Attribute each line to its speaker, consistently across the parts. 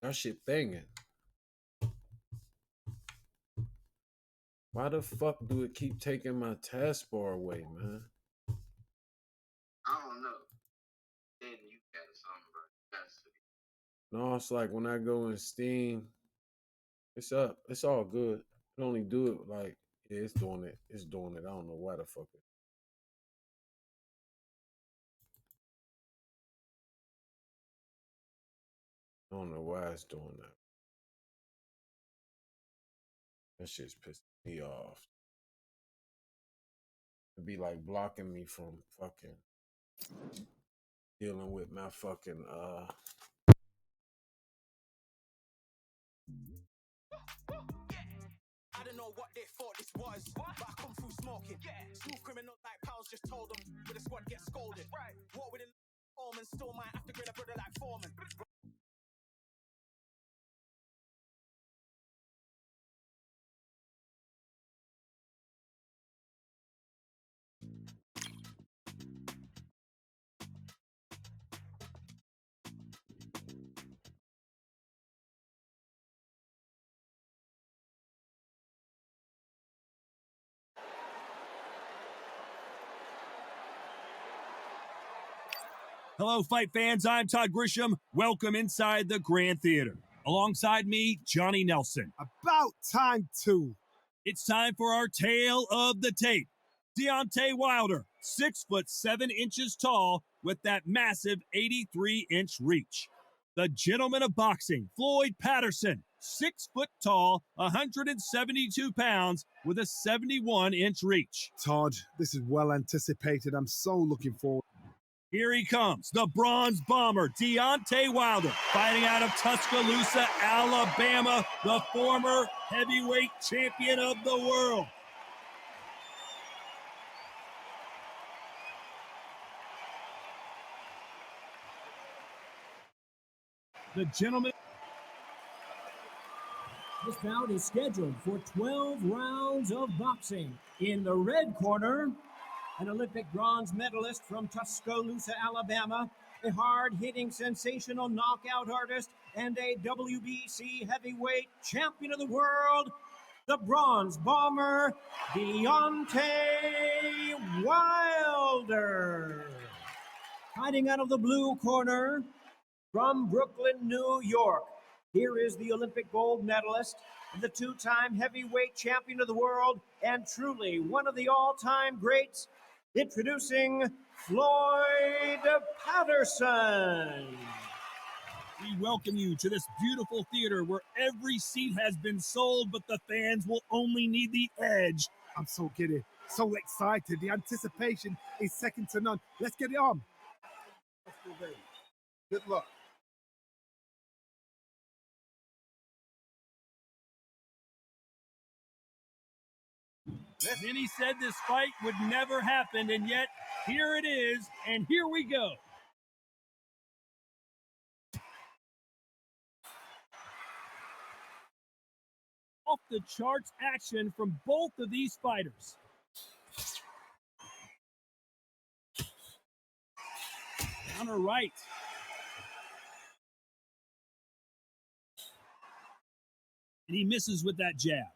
Speaker 1: That shit banging. Why the fuck do it keep taking my taskbar away, man?
Speaker 2: I don't know. Then you got something, bro. That's
Speaker 1: No, it's like when I go in Steam, it's up. It's all good. It only do it like yeah, it's doing it. It's doing it. I don't know why the fuck it. I don't know why it's doing that. That shit's pissing me off. It'd be like blocking me from fucking dealing with my fucking
Speaker 3: I don't know what they thought this was, but I come through smoking. Smooth criminal like pals just told them, but the squad gets scolded. What with a Foreman still might have to grin a brother like Foreman.
Speaker 4: Hello, fight fans. I'm Todd Grisham. Welcome inside the Grand Theater. Alongside me, Johnny Nelson.
Speaker 5: About time too.
Speaker 4: It's time for our tale of the tape. Deontay Wilder, 6'7" tall, with that massive 83-inch reach. The gentleman of boxing, Floyd Patterson, 6 foot tall, 172 pounds, with a 71-inch reach.
Speaker 5: Todd, this is well anticipated. I'm so looking forward.
Speaker 4: Here he comes, the bronze bomber, Deontay Wilder, fighting out of Tuscaloosa, Alabama, the former heavyweight champion of the world. The gentleman.
Speaker 6: This bout is scheduled for 12 rounds of boxing. In the red corner, an Olympic bronze medalist from Tuscaloosa, Alabama, a hard-hitting, sensational knockout artist, and a WBC heavyweight champion of the world, the bronze bomber, Deontay Wilder. Fighting out of the blue corner, from Brooklyn, New York, here is the Olympic gold medalist, the two-time heavyweight champion of the world, and truly one of the all-time greats, introducing Floyd Patterson.
Speaker 4: We welcome you to this beautiful theater where every seat has been sold, but the fans will only need the edge.
Speaker 5: I'm so giddy, so excited. The anticipation is second to none. Let's get it on. Let's go, baby. Good luck.
Speaker 4: Many said this fight would never happen, and yet here it is, and here we go. Off the charts action from both of these fighters. Counter right. And he misses with that jab.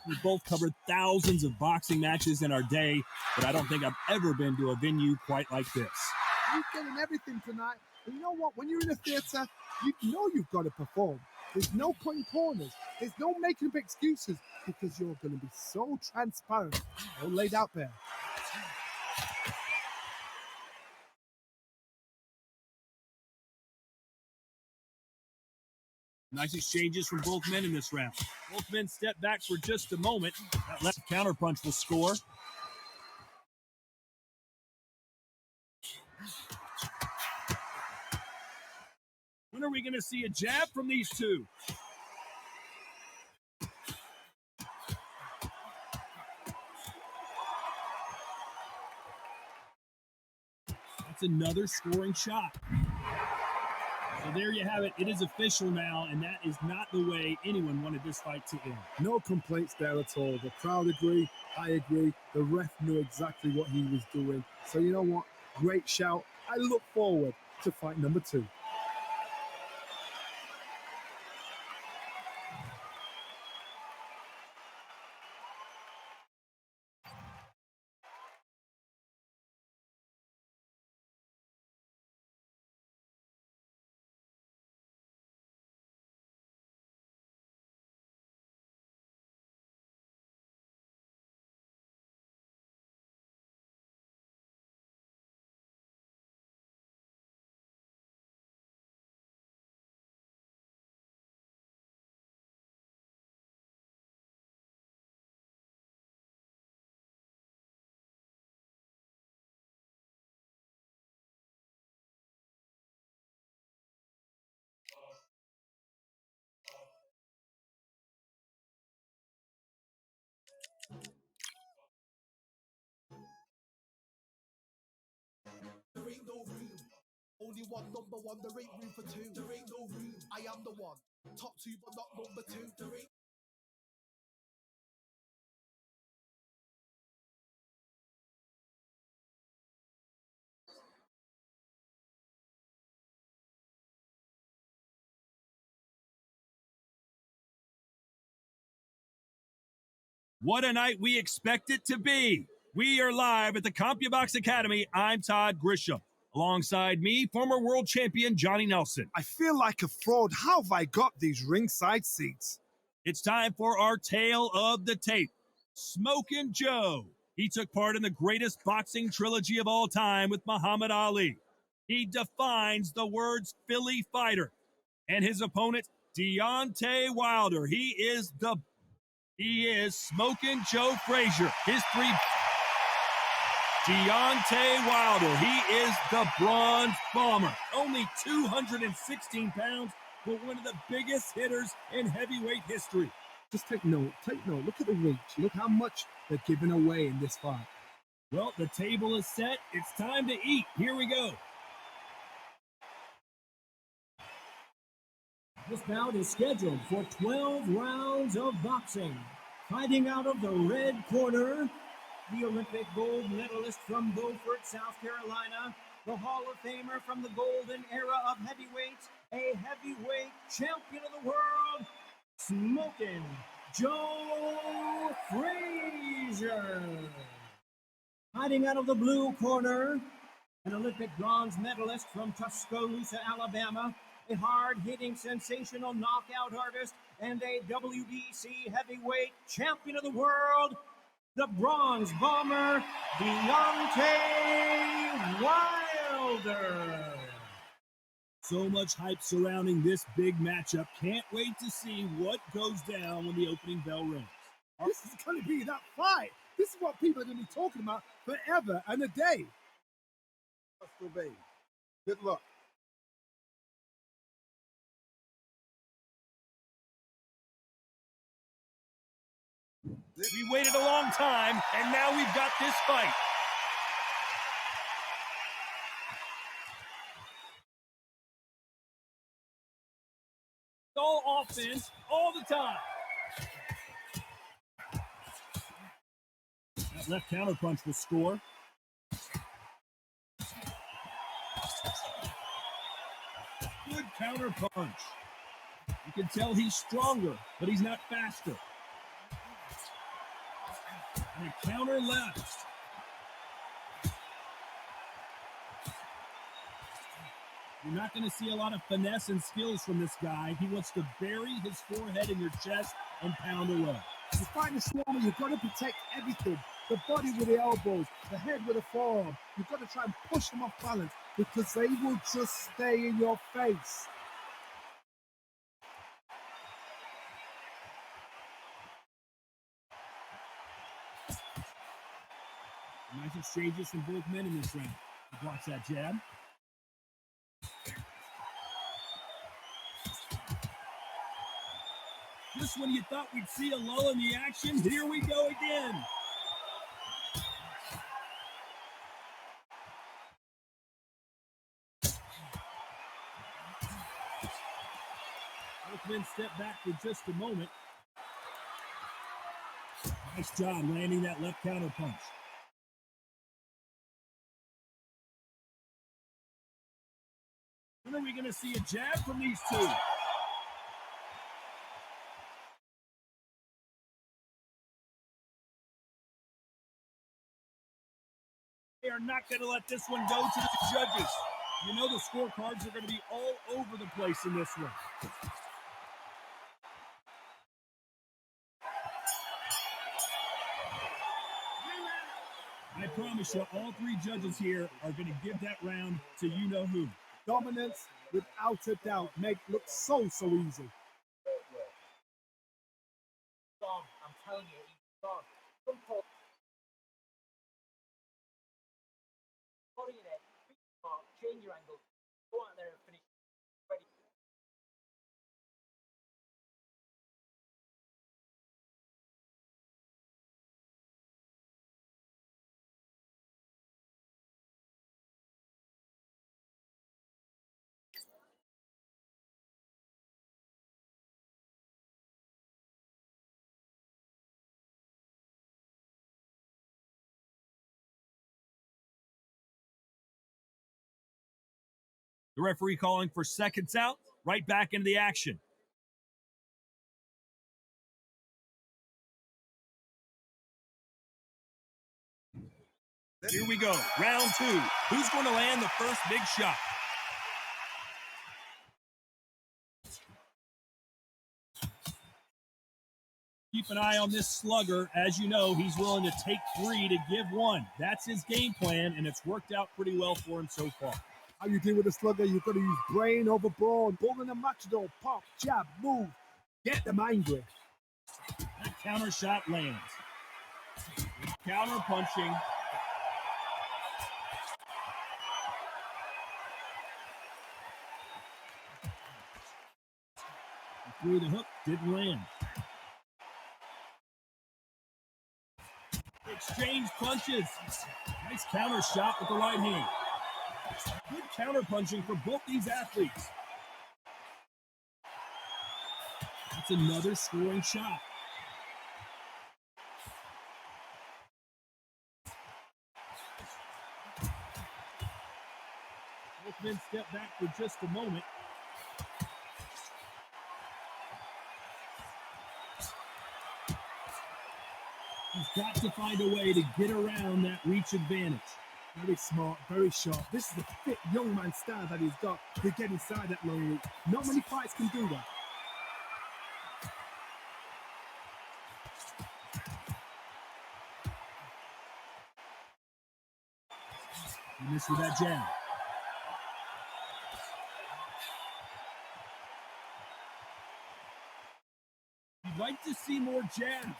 Speaker 4: We both covered thousands of boxing matches in our day, but I don't think I've ever been to a venue quite like this.
Speaker 5: You're getting everything tonight. And you know what? When you're in a theater, you know you've got to perform. There's no cutting corners. There's no making up excuses because you're going to be so transparent. All laid out there.
Speaker 4: Nice exchanges from both men in this round. Both men step back for just a moment. That left counterpunch will score. When are we going to see a jab from these two? That's another scoring shot. So there you have it. It is official now, and that is not the way anyone wanted this fight to end.
Speaker 5: No complaints there at all. The crowd agree. I agree. The ref knew exactly what he was doing. So you know what? Great shout. I look forward to fight number 2.
Speaker 3: There ain't no room. Only one number one, there ain't room for two. There ain't no room. I am the one. Top 2, but not number 2. There ain't.
Speaker 4: What a night we expect it to be. We are live at the CompuBox Academy. I'm Todd Grisham. Alongside me, former world champion Johnny Nelson.
Speaker 5: I feel like a fraud. How have I got these ringside seats?
Speaker 4: It's time for our tale of the tape. Smokin' Joe. He took part in the greatest boxing trilogy of all time with Muhammad Ali. He defines the words Philly fighter. And his opponent, Deontay Wilder. He is Smokin' Joe Frazier. Deontay Wilder. He is the Bronze Bomber. Only 216 pounds, but one of the biggest hitters in heavyweight history.
Speaker 5: Just take note. Look at the reach. Look how much they're giving away in this fight.
Speaker 4: Well, the table is set. It's time to eat. Here we go.
Speaker 6: This bout is scheduled for 12 rounds of boxing. Fighting out of the red corner, the Olympic gold medalist from Beaufort, South Carolina, the Hall of Famer from the golden era of heavyweights, a heavyweight champion of the world, Smokin' Joe Frazier. Hiding out of the blue corner, an Olympic bronze medalist from Tuscaloosa, Alabama, a hard-hitting, sensational knockout artist, and a WBC heavyweight champion of the world, the Bronze Bomber, Deontay Wilder.
Speaker 4: So much hype surrounding this big matchup. Can't wait to see what goes down when the opening bell rings.
Speaker 5: This is going to be that fight. This is what people are going to be talking about forever and a day. Good luck.
Speaker 4: We waited a long time, and now we've got this fight. All offense, all the time. That left counter punch will score. Good counter punch. You can tell he's stronger, but he's not faster. And a counter left. You're not going to see a lot of finesse and skills from this guy. He wants to bury his forehead in your chest and pound away.
Speaker 5: You're fighting a swarmer, you've got to protect everything. The body with the elbows, the head with the forearm. You've got to try and push them off balance because they will just stay in your face.
Speaker 4: Nice exchanges from both men in this round. Watch that jab. Just when you thought we'd see a lull in the action, here we go again. Both men step back for just a moment. Nice job landing that left counter punch. When are we going to see a jab from these two? They are not going to let this one go to the judges. You know the scorecards are going to be all over the place in this one. I promise you, all three judges here are going to give that round to you-know-who.
Speaker 5: Dominance, without a doubt, make look so easy.
Speaker 6: I'm telling you, he's gone. Body in it, change your angle, go out there and finish. Ready.
Speaker 4: The referee calling for seconds out, right back into the action. Here we go, round two. Who's going to land the first big shot? Keep an eye on this slugger. As you know, he's willing to take three to give one. That's his game plan, and it's worked out pretty well for him so far.
Speaker 5: How you deal with a slugger, you've got to use brain over brawn. Bull in a matador, pop, jab, move. Get them angry.
Speaker 4: That counter shot lands. Counter punching. Through the hook, didn't land. Exchange punches. Nice counter shot with the right hand. Good counter punching for both these athletes. That's another scoring shot. Both men step back for just a moment. He's got to find a way to get around that reach advantage.
Speaker 5: Very smart, very sharp. This is the fit young man style that he's got to get inside that long reach. Not many fights can do that.
Speaker 4: He missed with that jab. You'd like to see more jabs.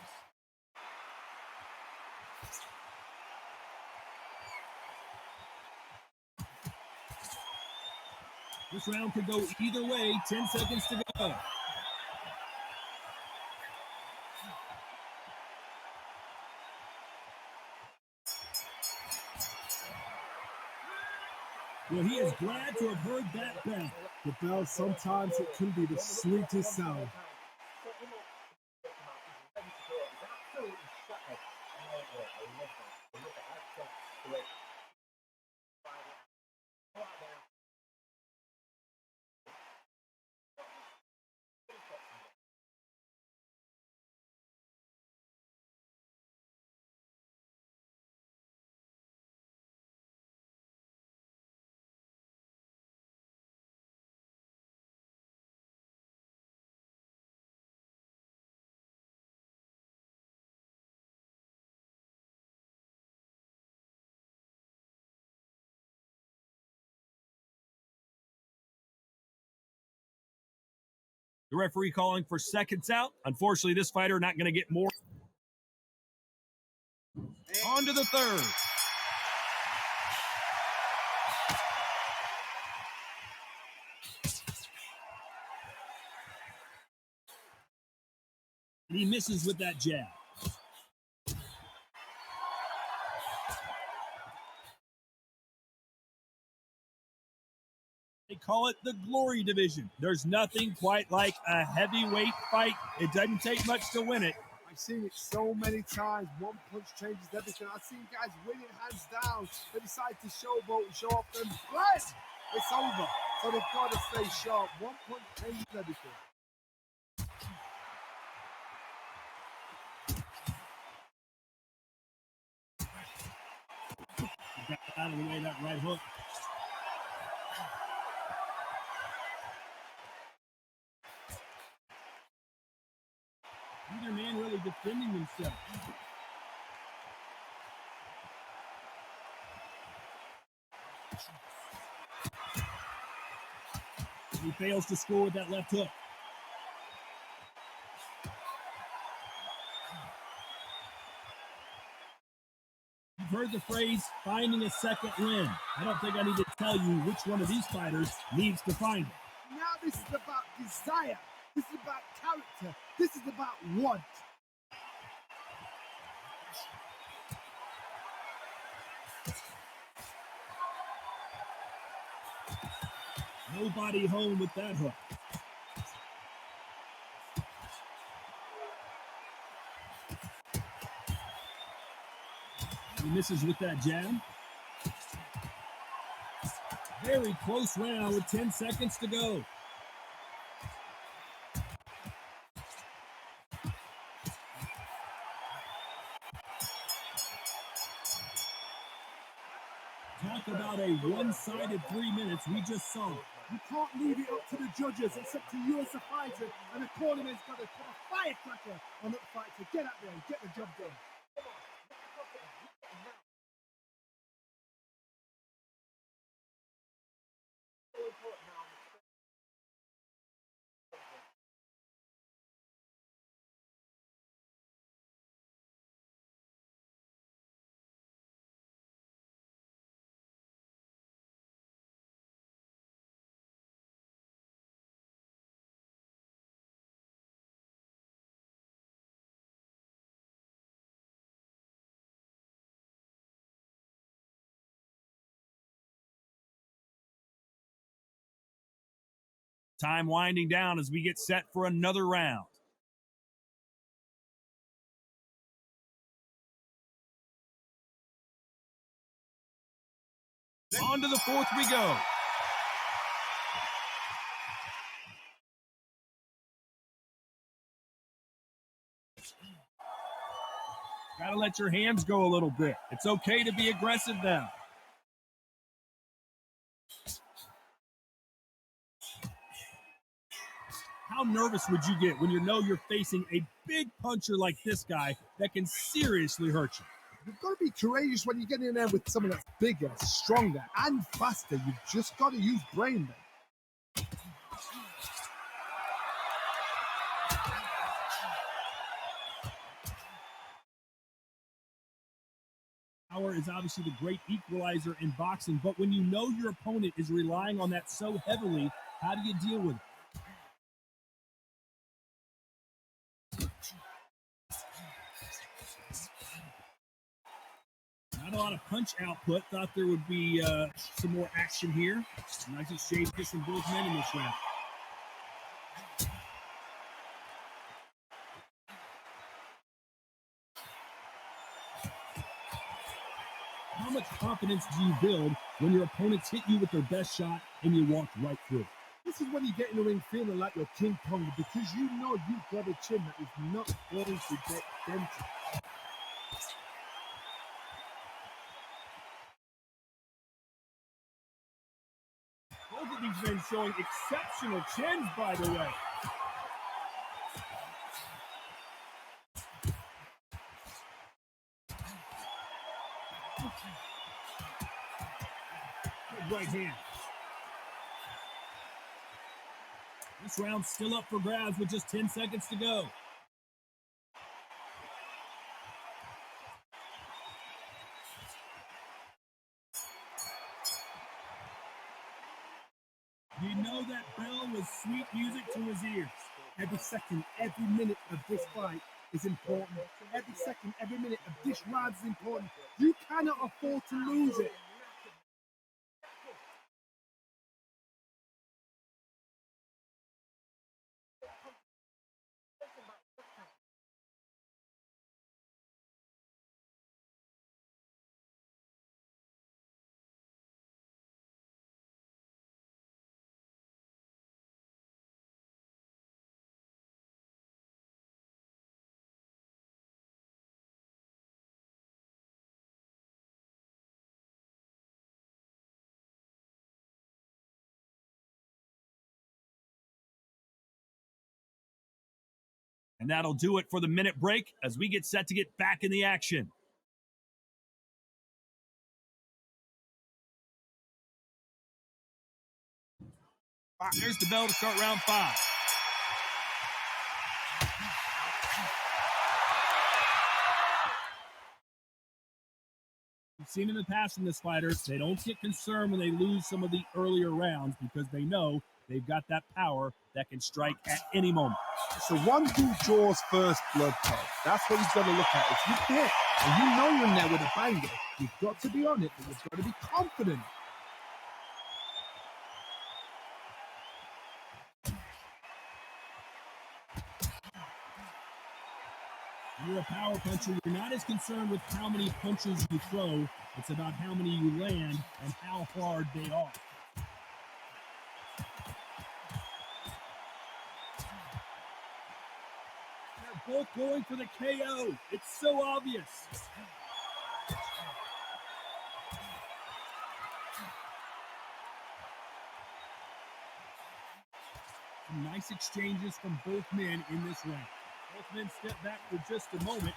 Speaker 4: This round could go either way. 10 seconds to go. Well, he is glad to have heard that bell.
Speaker 5: The bell, sometimes it can be the sweetest sound.
Speaker 4: The referee calling for seconds out. Unfortunately, this fighter not going to get more. On to the third. And he misses with that jab. They call it the glory division. There's nothing quite like a heavyweight fight. It doesn't take much to win it.
Speaker 5: I've seen it so many times. One punch changes everything. I've seen guys win it hands down. They decide to showboat and show off them. Right! It's over. So they've got to stay sharp. One punch changes everything.
Speaker 4: Got out of the way, that right hook. Neither man really defending himself. He fails to score with that left hook. You've heard the phrase, finding a second win. I don't think I need to tell you which one of these fighters needs to find it.
Speaker 5: Now this is about desire. This is about character. This is about want.
Speaker 4: Nobody home with that hook. He misses with that jab. Very close round with 10 seconds to go. Talk about a one-sided 3 minutes we just saw.
Speaker 5: You can't leave it up to the judges. It's up to you as a fighter. And the cornerman's got to put a firecracker on that fight to get out there and get the job done.
Speaker 4: Time winding down as we get set for another round. On to the fourth we go. Gotta let your hands go a little bit. It's okay to be aggressive now. How nervous would you get when you know you're facing a big puncher like this guy that can seriously hurt you?
Speaker 5: You've got to be courageous when you get in there with someone that's bigger, stronger, and faster. You've just got to use brain then.
Speaker 4: Power is obviously the great equalizer in boxing, but when you know your opponent is relying on that so heavily, how do you deal with it? Not a lot of punch output. Thought there would be some more action here. Nice exchange from both men in this round. How much confidence do you build when your opponents hit you with their best shot and you walk right through it?
Speaker 5: This is when you get in the ring feeling like you're King Kong because you know you've got a chin that is not going to get dented.
Speaker 4: Both of these men showing exceptional chins, by the way. Good right hand. This round's still up for grabs with just 10 seconds to go. You know that bell was sweet music to his ears.
Speaker 5: Every second, every minute of this fight is important. Every second, every minute of this round is important. You cannot afford to lose it.
Speaker 4: And that'll do it for the minute break as we get set to get back in the action. There's the bell to start round 5. We've seen in the past from this fighter, they don't get concerned when they lose some of the earlier rounds because they know they've got that power that can strike at any moment.
Speaker 5: It's the one who draws first blood card. That's what he's got to look at. If you hit and you know you're in there with a banger, you've got to be on it, but you've got to be confident.
Speaker 4: You're a power puncher. You're not as concerned with how many punches you throw. It's about how many you land and how hard they are. They're both going for the KO. It's so obvious. Some nice exchanges from both men in this round. Both men step back for just a moment.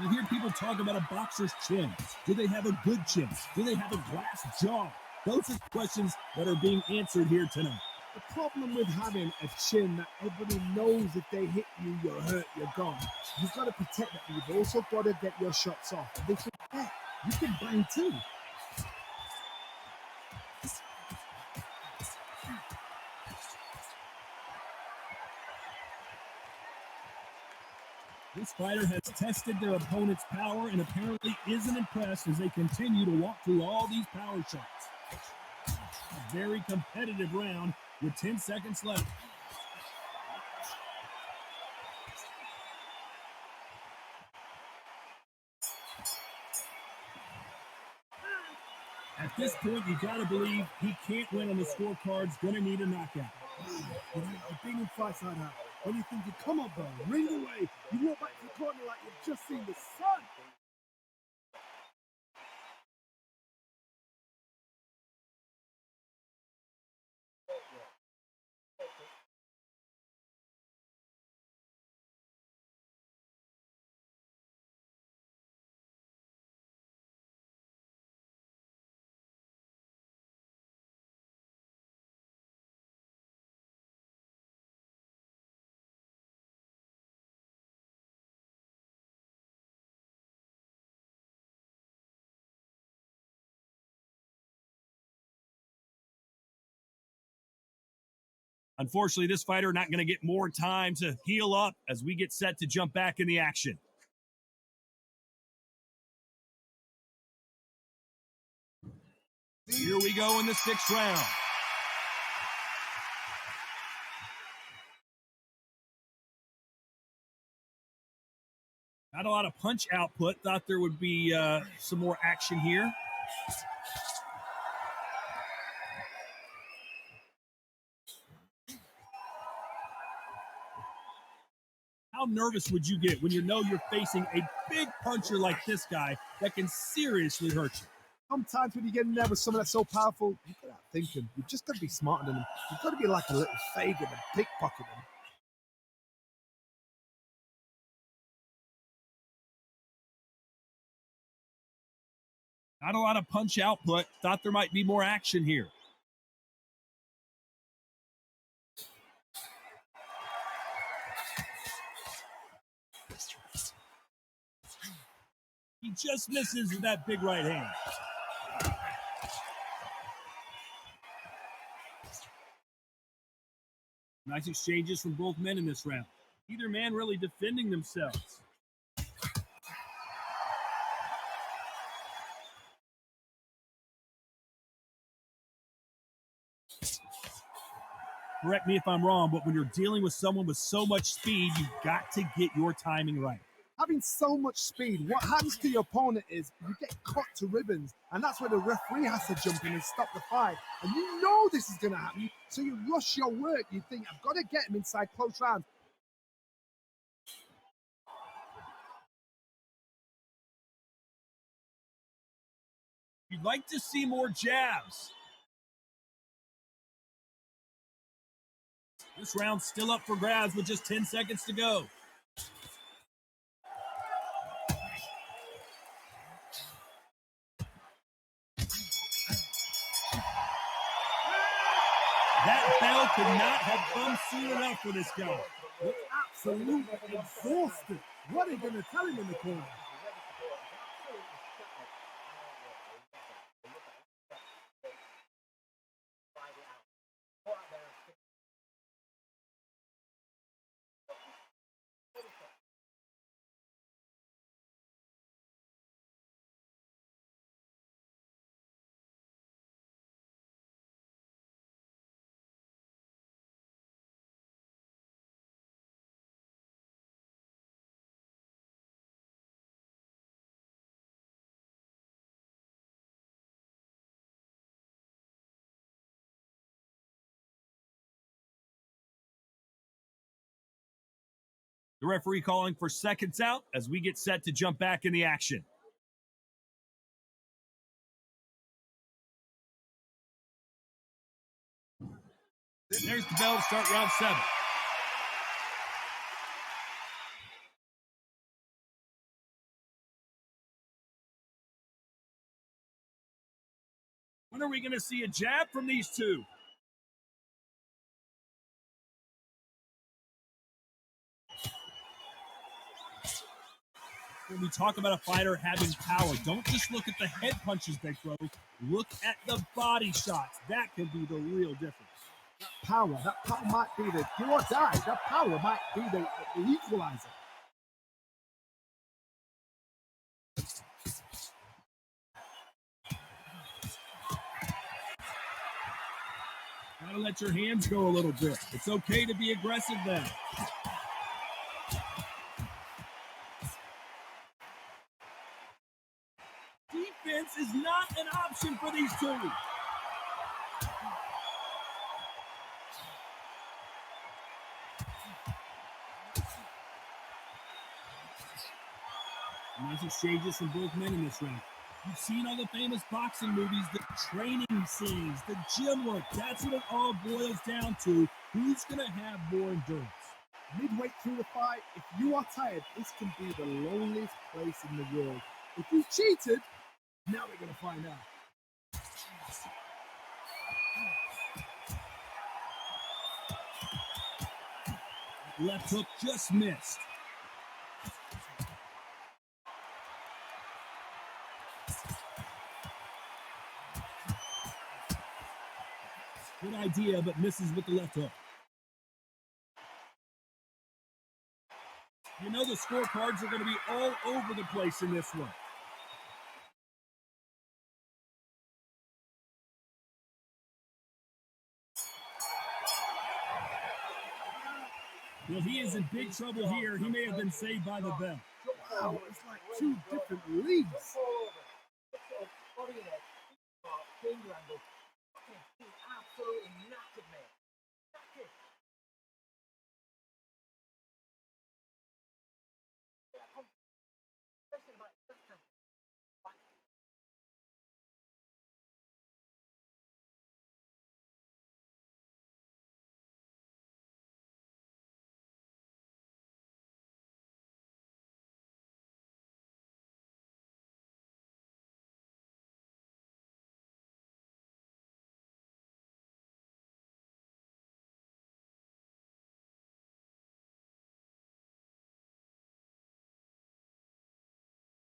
Speaker 4: You hear people talk about a boxer's chin. Do they have a good chin? Do they have a glass jaw? Those are questions that are being answered here tonight.
Speaker 5: The problem with having a chin that everybody knows if they hit you, you're hurt, you're gone. You've got to protect that. You've also got to get your shots off. And they forget you can bang too.
Speaker 4: This fighter has tested their opponent's power and apparently isn't impressed as they continue to walk through all these power shots. A very competitive round with 10 seconds left. At this point, you gotta believe he can't win on the scorecards, gonna need a knockout.
Speaker 5: I've been in fights like that. When you think you come on, bro, ring away, you walk back to the corner like you've just seen the sun.
Speaker 4: Unfortunately, this fighter not going to get more time to heal up as we get set to jump back in the action. Here we go in the 6th round. Not a lot of punch output. Thought there would be some more action here. How nervous would you get when you know you're facing a big puncher like this guy that can seriously hurt you?
Speaker 5: Sometimes when you get in there with someone that's so powerful, you've got to outthink him. You've just got to be smarter than him. You've got to be like a little Fagin and pickpocket him.
Speaker 4: Not a lot of punch output. Thought there might be more action here. He just misses with that big right hand. Nice exchanges from both men in this round. Either man really defending themselves. Correct me if I'm wrong, but when you're dealing with someone with so much speed, you've got to get your timing right.
Speaker 5: Having so much speed, what happens to your opponent is you get cut to ribbons, and that's where the referee has to jump in and stop the fight. And you know this is going to happen, so you rush your work. You think, I've got to get him inside close rounds.
Speaker 4: You'd like to see more jabs. This round's still up for grabs with just 10 seconds to go. That bell could not have come soon enough for this guy.
Speaker 5: They're absolutely exhausted. What are you going to tell him in the corner?
Speaker 4: The referee calling for seconds out as we get set to jump back in the action. There's the bell to start round 7. When are we going to see a jab from these two? When we talk about a fighter having power, don't just look at the head punches they throw. Look at the body shots. That can be the real difference.
Speaker 5: That power might be the do or die. That power might be the equalizer.
Speaker 4: Gotta let your hands go a little bit. It's okay to be aggressive then. Defense is not an option for these two. Nice exchanges from both men in this round. You've seen all the famous boxing movies, the training scenes, the gym work. That's what it all boils down to. Who's going to have more endurance?
Speaker 5: Midway through the fight, if you are tired, this can be the loneliest place in the world. If you cheated, now we're going to find out.
Speaker 4: Left hook just missed. Good idea, but misses with the left hook. You know the scorecards are going to be all over the place in this one. Well, he is in big trouble here. He may have been saved by the bell.
Speaker 5: Wow, it's like two different leagues.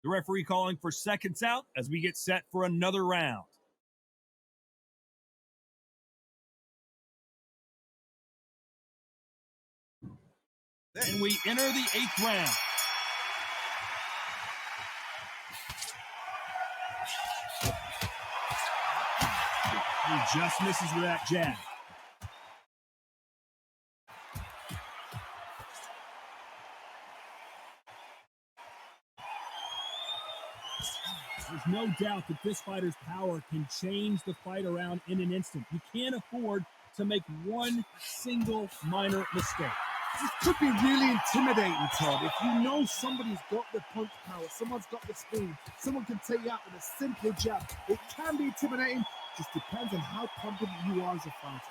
Speaker 4: The referee calling for seconds out as we get set for another round. And we enter the 8th round. He just misses with that jab. There's no doubt that this fighter's power can change the fight around in an instant. You can't afford to make one single minor mistake.
Speaker 5: This could be really intimidating, Todd. If you know somebody's got the punch power, someone's got the speed, someone can take you out with a simple jab. It can be intimidating. Just depends on how confident you are as a fighter.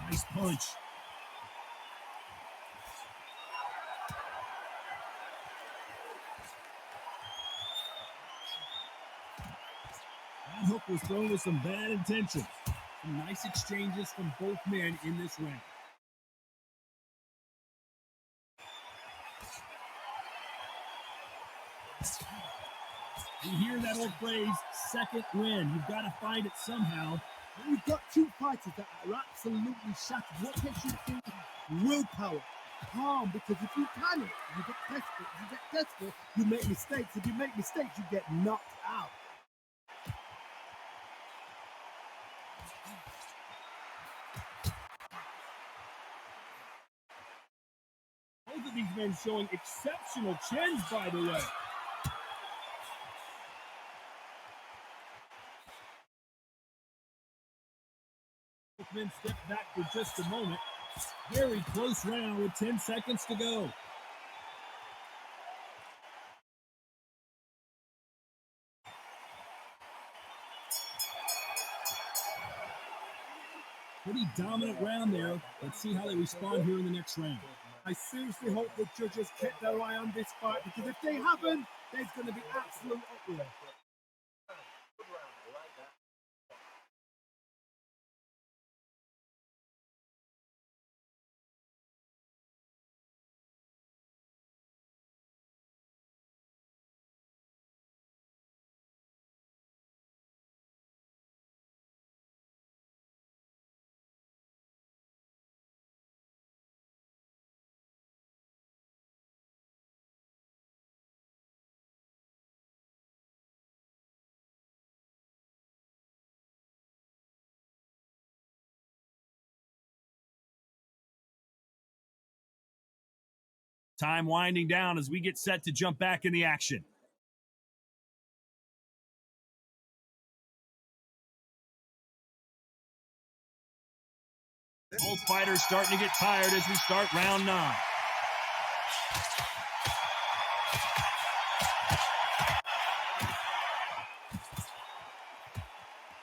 Speaker 4: Nice punch. That hook was thrown with some bad intentions. Some nice exchanges from both men in this round. You hear that old phrase, second win. You've got to find it somehow.
Speaker 5: When you've got two fighters that are absolutely shattered, what takes you to willpower? Calm, because if you panic, you get desperate. If you get desperate, you make mistakes. If you make mistakes, you get knocked out.
Speaker 4: Both of these men showing exceptional chins, by the way. Both men step back for just a moment. Very close round with 10 seconds to go. Pretty dominant round there. Let's see how they respond here in the next round.
Speaker 5: I seriously hope the judges kept their eye on this fight, because if they haven't, there's going to be absolute uproar.
Speaker 4: Time winding down as we get set to jump back in the action. Both fighters starting to get tired as we start round 9.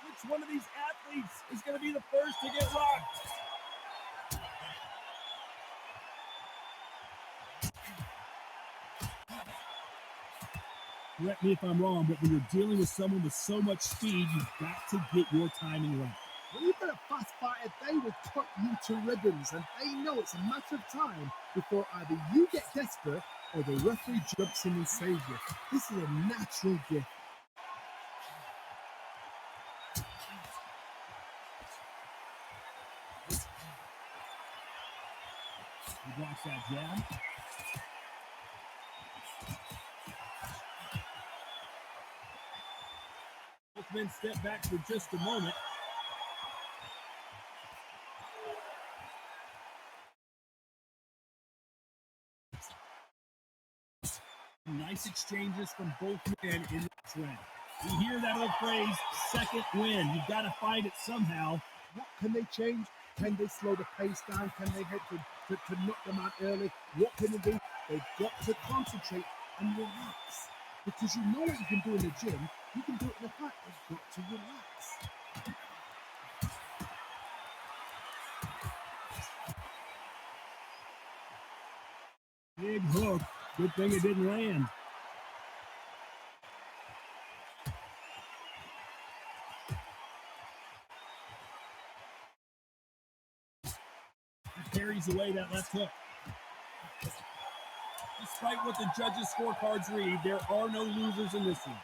Speaker 4: Which one of these athletes is going to be the first to get rocked? Correct me if I'm wrong, but when you're dealing with someone with so much speed, you've got to get your timing right.
Speaker 5: When you've got a fast fighter, they will cut you to ribbons, and they know it's a matter of time before either you get desperate or the referee jumps in and saves you. This is a natural gift.
Speaker 4: He blocks that jab. Both men step back for just a moment. Nice exchanges from both men in this round. You hear that old phrase, second win. You've got to find it somehow.
Speaker 5: What can they change? Can they slow the pace down? Can they hit to knock them out early? What can they do? They've got to concentrate and relax. Because you know what you can do in the gym, you can do it in the fight. They've got to relax.
Speaker 4: Big hook. Good thing it didn't land. He carries away that left hook. Despite what the judges' scorecards read, there are no losers in this one.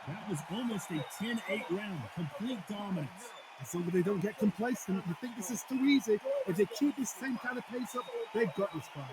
Speaker 4: That was almost a 10-8 round. Complete dominance.
Speaker 5: As long as they don't get complacent, you think this is too easy. If they keep this same kind of pace up, they've got this fight.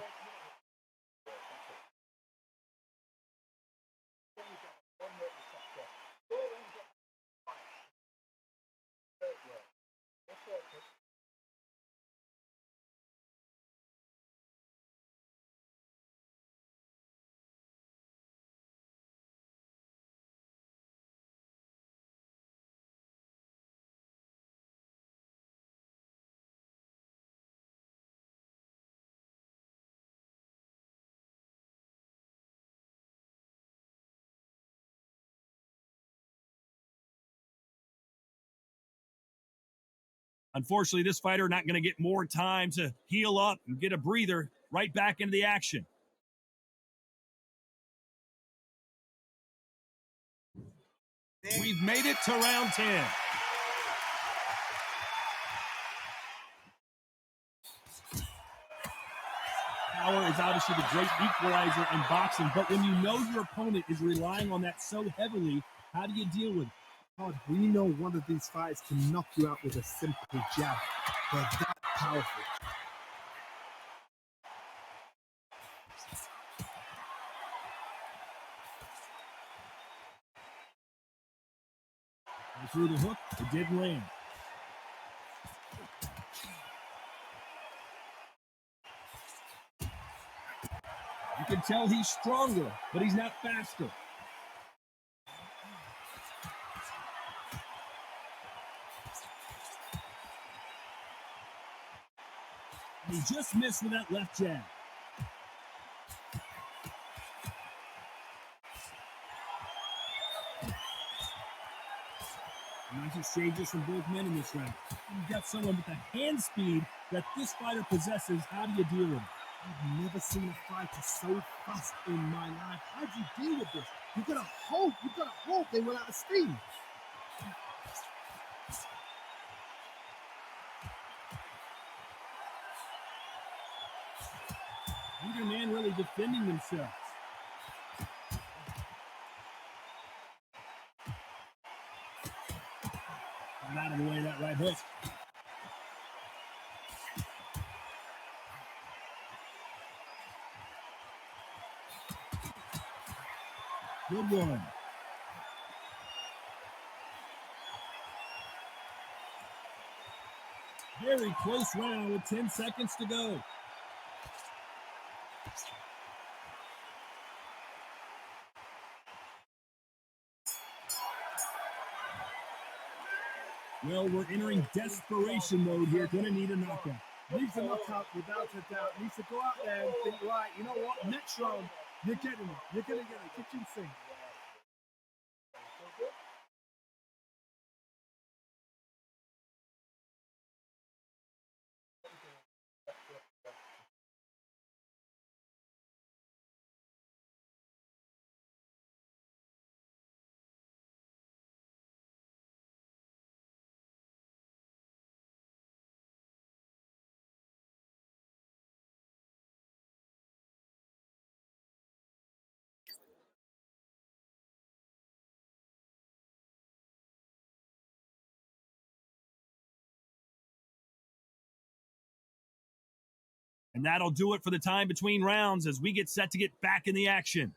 Speaker 4: Unfortunately, this fighter not going to get more time to heal up and get a breather. Right back into the action. We've made it to round 10. Power is obviously the great equalizer in boxing, but when you know your opponent is relying on that so heavily, how do you deal with it?
Speaker 5: God, we know one of these fights can knock you out with a simple jab. They're that powerful.
Speaker 4: He threw the hook, it didn't land. You can tell he's stronger, but he's not faster. He just missed with that left jab. Nice exchanges from both men in this round. You've got someone with the hand speed that this fighter possesses. How do you deal with it?
Speaker 5: I've never seen a fighter so fast in my life. How do you deal with this? You've got to hold. They run out of steam.
Speaker 4: Neither man really defending themselves. Got out of the way of that right hook. Good one. Very close round with 10 seconds to go. Well, we're entering desperation mode here. Gonna need a knockout.
Speaker 5: Needs a knockout without a doubt. Needs to go out there and think, right, you know what? Next round, you're getting it. You're going to get a kitchen sink.
Speaker 4: And that'll do it for the time between rounds as we get set to get back in the action.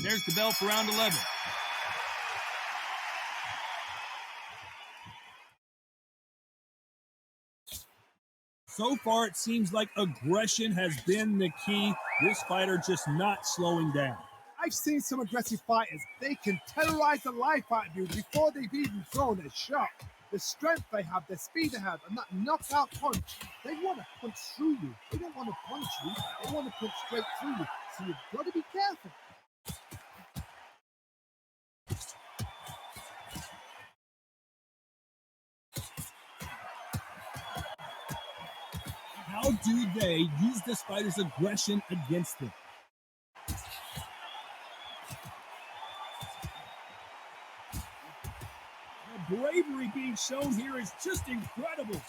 Speaker 4: There's the bell for round 11. So far, it seems like aggression has been the key. This fighter just not slowing down.
Speaker 5: I've seen some aggressive fighters. They can terrorize the life out of you before they've even thrown a shot. The strength they have, the speed they have, and that knockout punch. They want to punch through you. They don't want to punch you. They want to punch straight through you. So you've got to be careful.
Speaker 4: How do they use this fighter's aggression against them? The bravery being shown here is just incredible.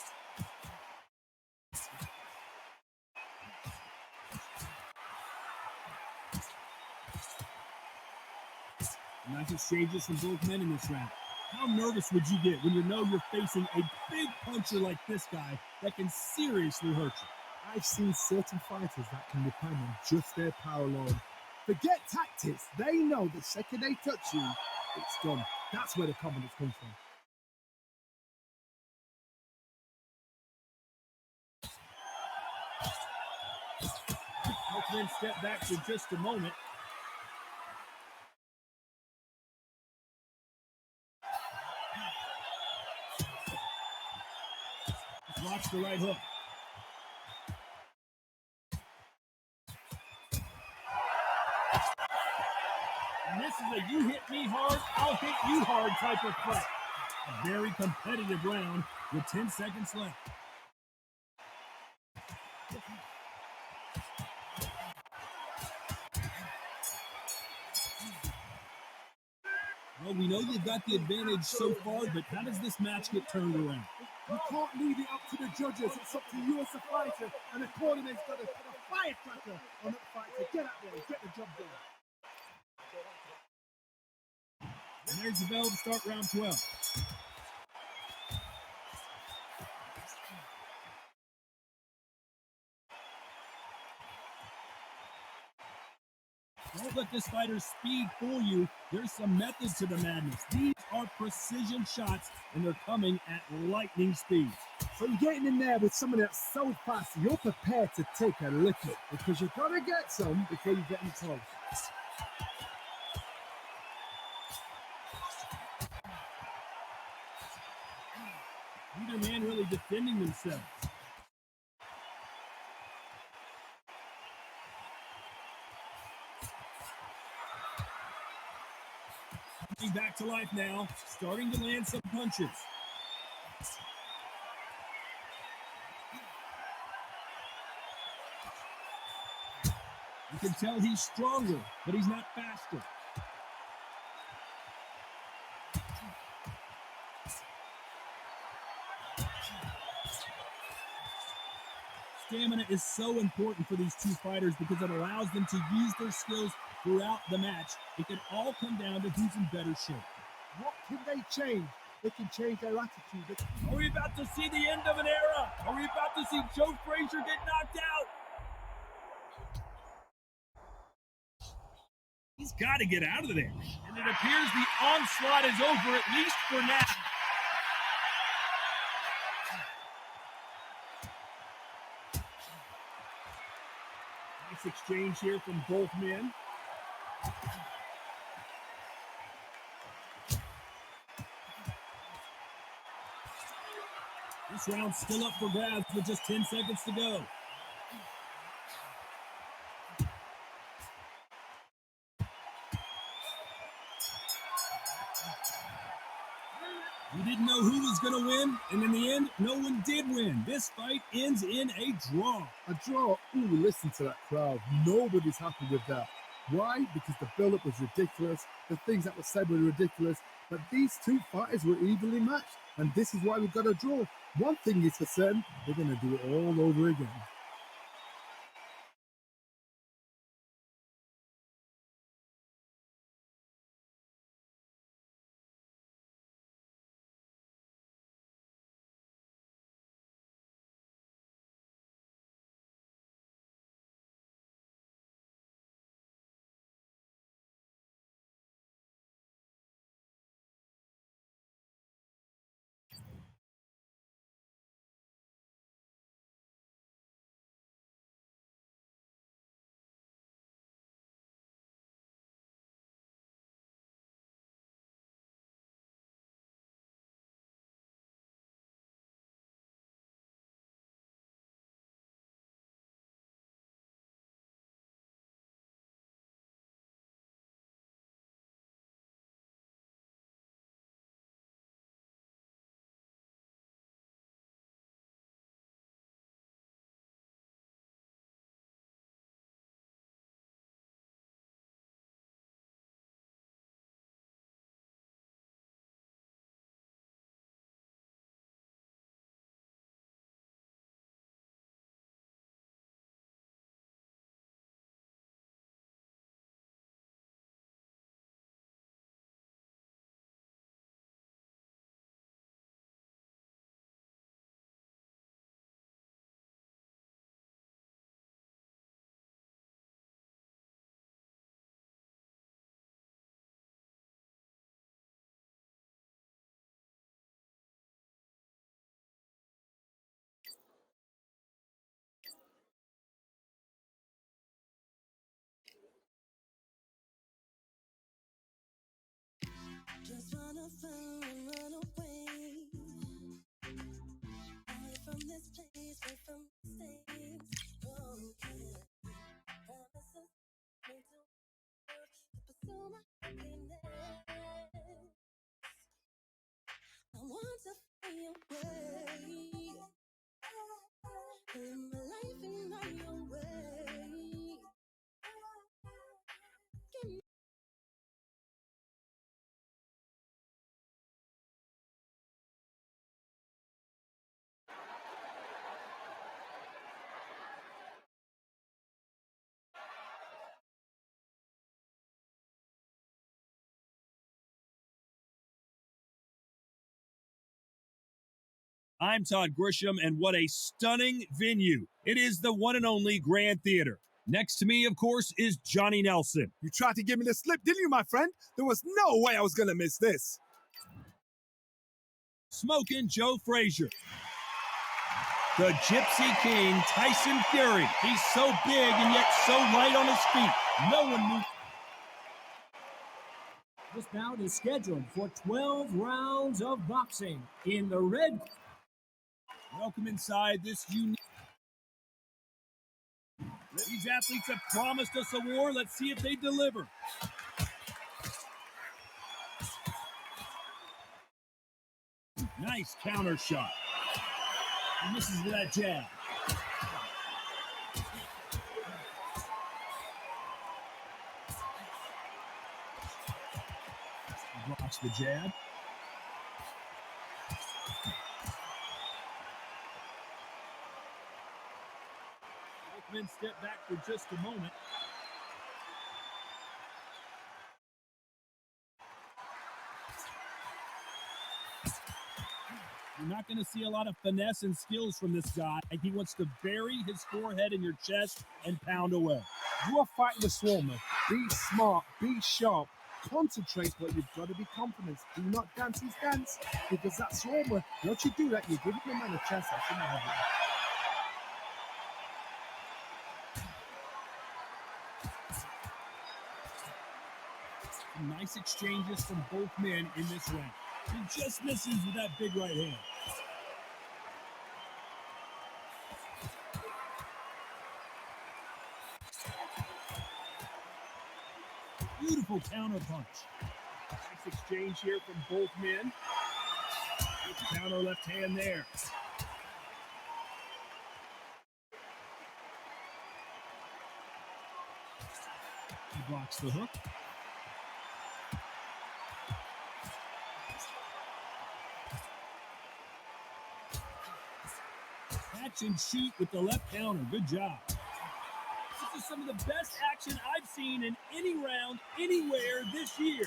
Speaker 4: Nice exchanges from both men in this round. How nervous would you get when you know you're facing a big puncher like this guy that can seriously hurt you?
Speaker 5: I've seen certain fighters that can depend on just their power alone. Forget tactics. They know the second they touch you, it's done. That's where the confidence comes from.
Speaker 4: I'll then step back for just a moment. Watch the right hook. And this is a you hit me hard, I'll hit you hard type of fight. A very competitive round with 10 seconds left. Well, we know you've got the advantage so far, but how does this match get turned around?
Speaker 5: You can't leave it up to the judges. It's up to you as a fighter, and the cornerman's got to put a firecracker on that fight to get out there and get the job done.
Speaker 4: And there's the bell to start round 12. Don't let this fighter's speed fool you. There's some method to the madness. These are precision shots, and they're coming at lightning speed.
Speaker 5: So you're getting in there with someone that's so fast, you're prepared to take a licking because you've got to get some before you get them close.
Speaker 4: Neither man really defending themselves. Coming back to life now, starting to land some punches. You can tell he's stronger, but he's not faster. Stamina is so important for these two fighters because it allows them to use their skills throughout the match. It can all come down to who's in better shape.
Speaker 5: What can they change? They can change their attitude.
Speaker 4: Are we about to see the end of an era? Are we about to see Joe Frazier get knocked out? He's got to get out of there. And it appears the onslaught is over, at least for now. Nice exchange here from both men. This round's still up for grabs with just 10 seconds to go. You didn't know who was going to win, and in the end, no one did win. This fight ends in a draw.
Speaker 5: A draw? Ooh, listen to that crowd. Nobody's happy with that. Why? Because the build-up was ridiculous. The things that were said were ridiculous. But these two fighters were evenly matched, and this is why we got a draw. One thing is for certain, they're going to do it all over again.
Speaker 3: Just wanna fall and run away. Away from this place, away from mistakes. Broken promises made to pursue my happiness.
Speaker 4: I'm Todd Grisham, and what a stunning venue. It is the one and only Grand Theater. Next to me, of course, is Johnny Nelson.
Speaker 5: You tried to give me the slip, didn't you, my friend? There was no way I was going to miss this.
Speaker 4: Smoking Joe Frazier. The Gypsy King, Tyson Fury. He's so big and yet so light on his feet. No one knew.
Speaker 6: This bout is scheduled for 12 rounds of boxing in the red.
Speaker 4: Welcome inside this unique. These athletes have promised us a war. Let's see if they deliver. Nice counter shot. He misses with that jab. He blocks the jab. Both men step back for just a moment. You're not going to see a lot of finesse and skills from this guy. He wants to bury his forehead in your chest and pound away.
Speaker 5: You are fighting the Swarmer. Be smart, be sharp, concentrate, but you've got to be confident. Do not dance his dance, because that Swarmer, once you do that, you're giving the man a chance.
Speaker 4: Nice exchanges from both men in this round. He just misses with that big right hand. Beautiful counter punch. Nice exchange here from both men. Good counter left hand there. He blocks the hook. Catch and shoot with the left counter. Good job. This is some of the best action I've seen in any round, anywhere this year.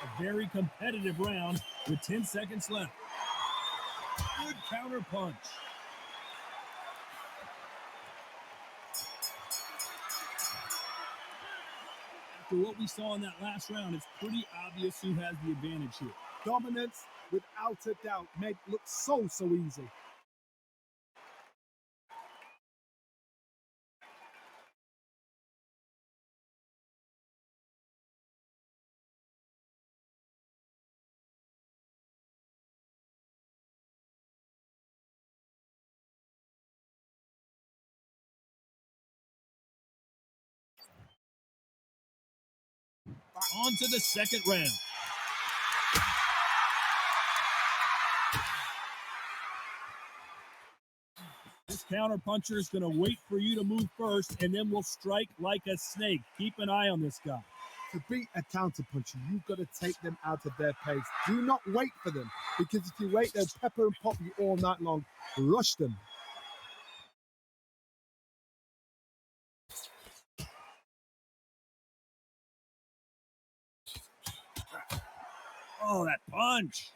Speaker 4: A very competitive round with 10 seconds left. Good counter punch. After what we saw in that last round, it's pretty obvious who has the advantage here.
Speaker 5: Dominance, without a doubt, made it look so easy.
Speaker 4: On to the second round. This counter puncher is going to wait for you to move first, and then will strike like a snake. Keep an eye on this guy.
Speaker 5: To beat a counter puncher, you've got to take them out of their pace. Do not wait for them, because if you wait, they'll pepper and pop you all night long. Rush them.
Speaker 4: Oh, that punch.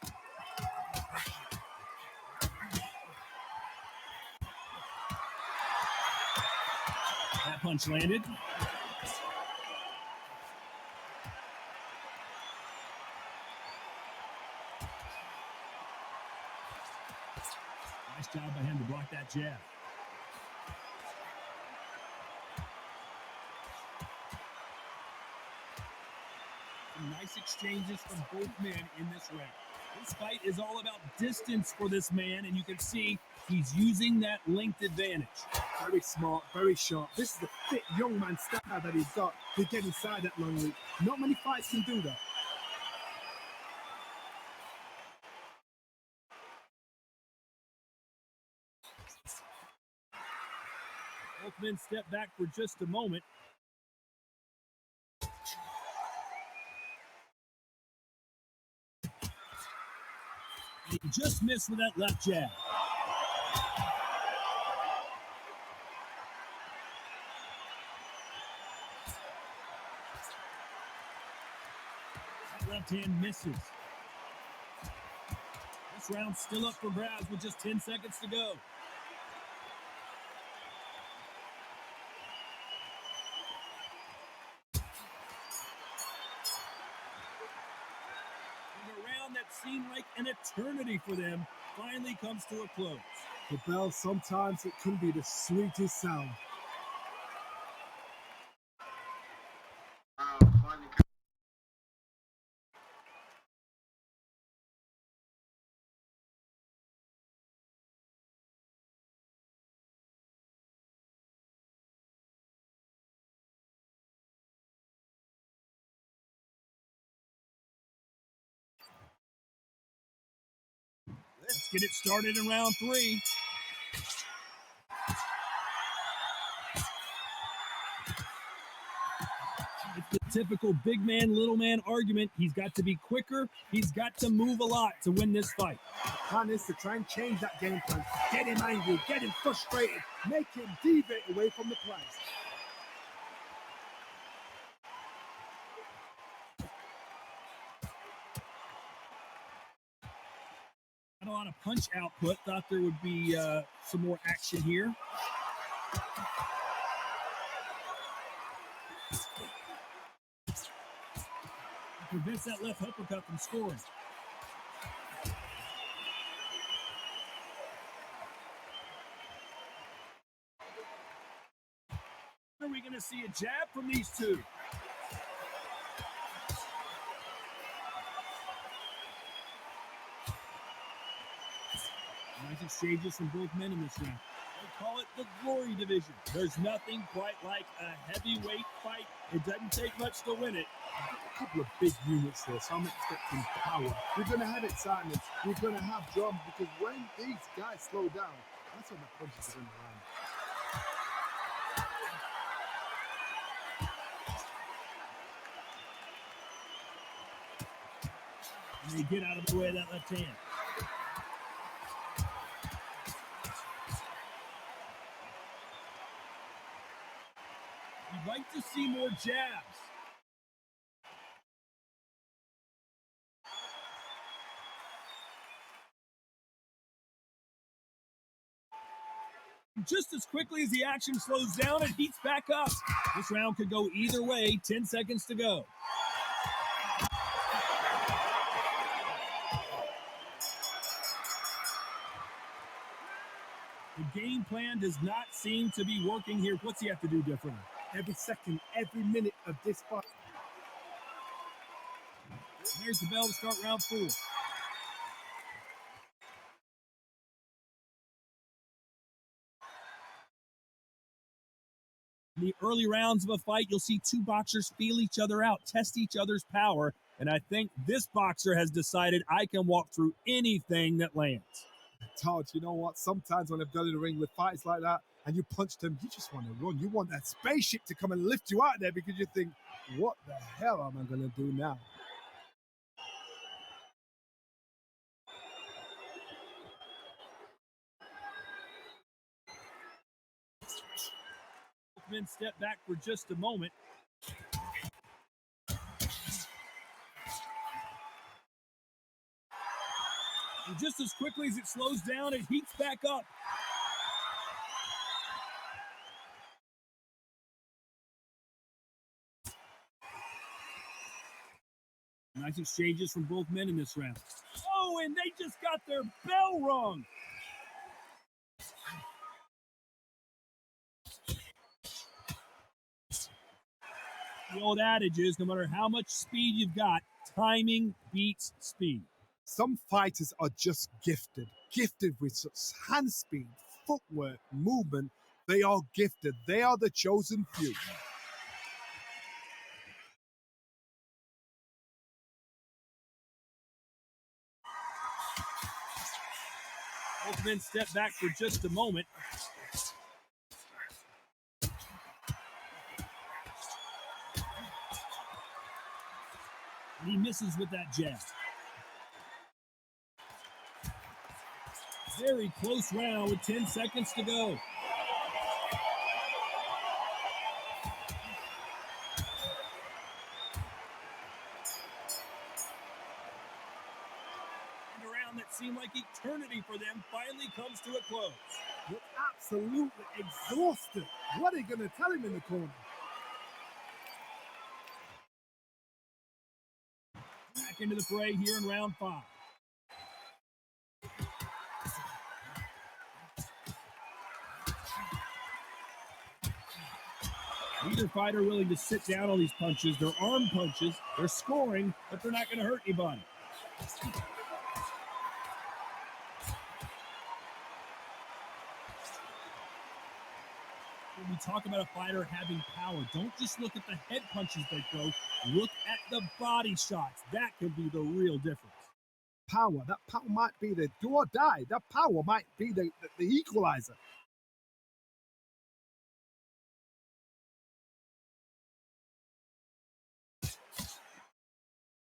Speaker 4: That punch landed. Nice job by him to block that jab. Some nice exchanges from both men in this round. This fight is all about distance for this man, and you can see he's using that length advantage.
Speaker 5: Very smart, very sharp. This is the fit young man style that he's got to get inside that long reach. Not many fights can do that.
Speaker 4: Both men step back for just a moment. He just missed with that left jab. That left hand misses. This round's still up for grabs with just 10 seconds to go. And a round that seemed like an eternity for them finally comes to a close.
Speaker 5: The bell, sometimes it can be the sweetest sound.
Speaker 2: Funny.
Speaker 4: Let's get it started in round 3. It's the typical big man, little man argument. He's got to be quicker. He's got to move a lot to win this fight.
Speaker 5: The plan is to try and change that game plan. Get him angry, get him frustrated, make him deviate away from the plans.
Speaker 4: Not a lot of punch output. Thought there would be some more action here. Prevents that left uppercut from scoring. Are we going to see a jab from these two? Nice exchanges from both men in this round. They call it the glory division. There's nothing quite like a heavyweight fight. It doesn't take much to win it.
Speaker 5: A couple of big units here, so I'm expecting power. We're going to have excitement. We're going to have drama, because when these guys slow down, that's when the punches are going to land.
Speaker 4: And they get out of the way of that left hand. You'd like to see more jabs. Just as quickly as the action slows down, it heats back up. This round could go either way. 10 seconds to go. The game plan does not seem to be working here. What's he have to do differently?
Speaker 5: Every second, every minute of this fight.
Speaker 4: There's the bell to start round 4. In the early rounds of a fight, you'll see two boxers feel each other out, test each other's power, and I think this boxer has decided I can walk through anything that lands.
Speaker 5: Todd, you know what? Sometimes when I've done in the ring with fights like that and you punch them, you just want to run. You want that spaceship to come and lift you out there, because you think, what the hell am I going to do now?
Speaker 4: Both men step back for just a moment. And just as quickly as it slows down, it heats back up. Nice exchanges from both men in this round. Oh, and they just got their bell rung. The old adage is, no matter how much speed you've got, timing beats speed.
Speaker 5: Some fighters are just gifted with such hand speed, footwork, movement. They are gifted. They are the chosen few.
Speaker 4: Both men step back for just a moment. And he misses with that jab. Very close round with 10 seconds to go. And a round that seemed like he journey for them finally comes to a close.
Speaker 5: Look absolutely exhausted. What are you going to tell him in the corner?
Speaker 4: Back into the fray here in round 5. Neither fighter willing to sit down on these punches. They're arm punches. They're scoring, but they're not going to hurt anybody. When we talk about a fighter having power, don't just look at the head punches they throw. Look at the body shots. That could be the real difference.
Speaker 5: Power. That power might be the do or die. That power might be the equalizer.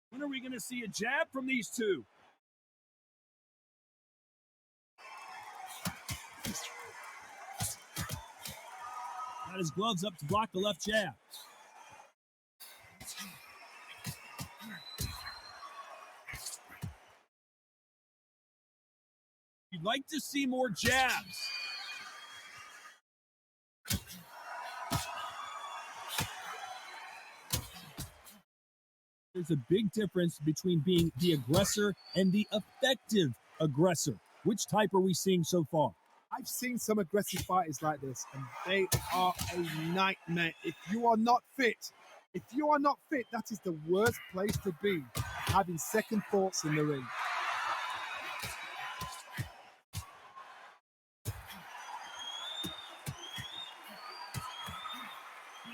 Speaker 4: When are we going to see a jab from these two? Got his gloves up to block the left jab. You'd like to see more jabs. There's a big difference between being the aggressor and the effective aggressor. Which type are we seeing so far?
Speaker 5: I've seen some aggressive fighters like this, and they are a nightmare. If you are not fit, that is the worst place to be, having second thoughts in the ring.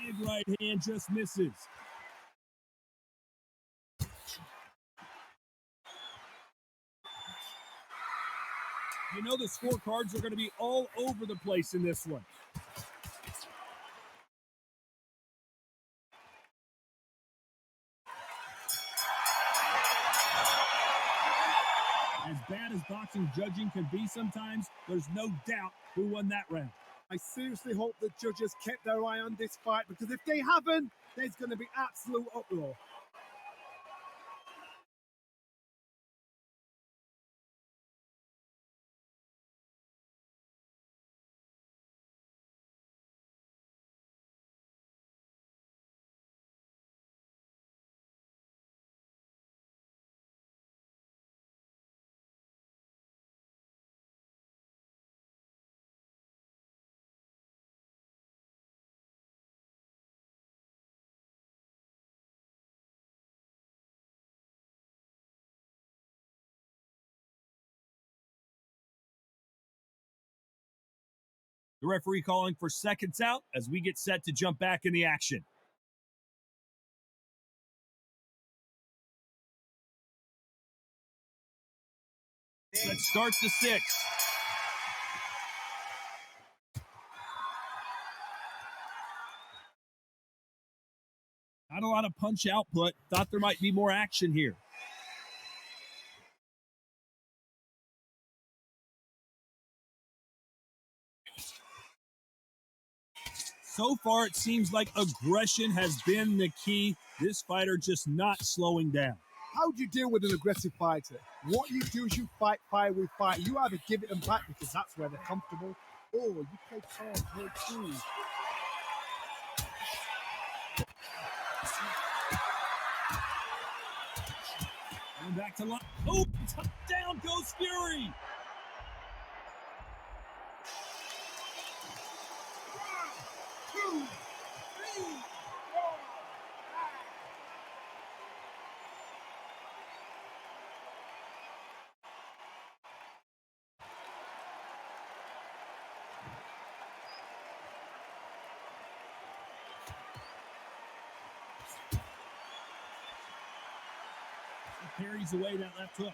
Speaker 4: Big right hand just misses. You know the scorecards are going to be all over the place in this one. As bad as boxing judging can be sometimes, there's no doubt who won that round.
Speaker 5: I seriously hope the judges kept their eye on this fight, because if they haven't, there's going to be absolute uproar.
Speaker 4: The referee calling for seconds out as we get set to jump back in the action. Let's start the 6th. Not a lot of punch output. Thought there might be more action here. So far, it seems like aggression has been the key. This fighter just not slowing down.
Speaker 5: How do you deal with an aggressive fighter? What you do is you fight fire with fire. You either give it them back because that's where they're comfortable, or you play calm, play cool.
Speaker 4: Going back to line. Oh, down goes Fury. He carries away that left hook.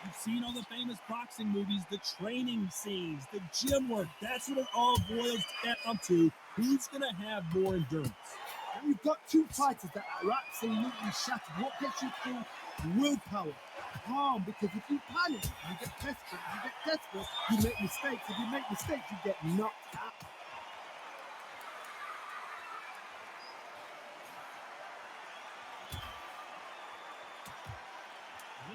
Speaker 4: You've seen all the famous boxing movies, the training scenes, the gym work. That's what it all boils down to. Who's going to have more endurance?
Speaker 5: And you've got two fighters that are absolutely shattered. What gets you through? Willpower. Calm, because if you panic, you get desperate, you make mistakes. If you make mistakes, you get knocked out.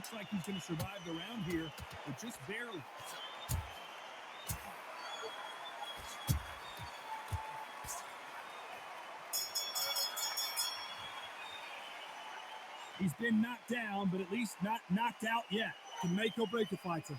Speaker 4: Looks like he's going to survive the round here, but just barely. He's been knocked down, but at least not knocked out yet.
Speaker 5: Can make or break a fighter.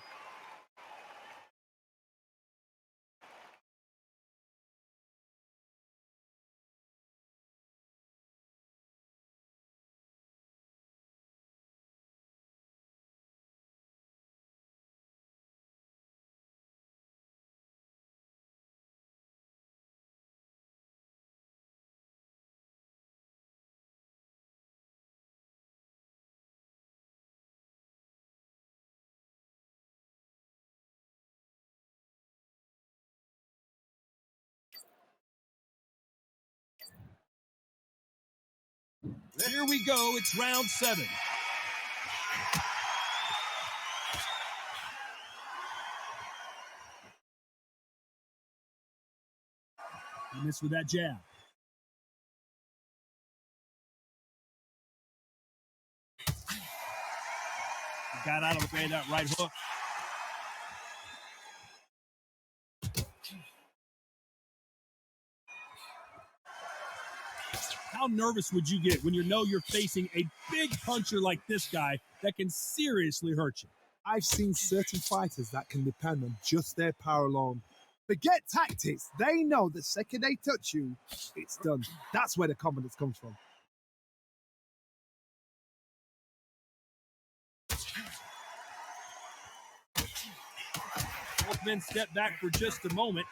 Speaker 4: Here we go. It's round 7. He missed with that jab. He got out of the way of that right hook. How nervous would you get when you know you're facing a big puncher like this guy that can seriously hurt you?
Speaker 5: I've seen certain fighters that can depend on just their power alone. Forget tactics. They know the second they touch you, it's done. That's where the confidence comes from.
Speaker 4: Both men step back for just a moment.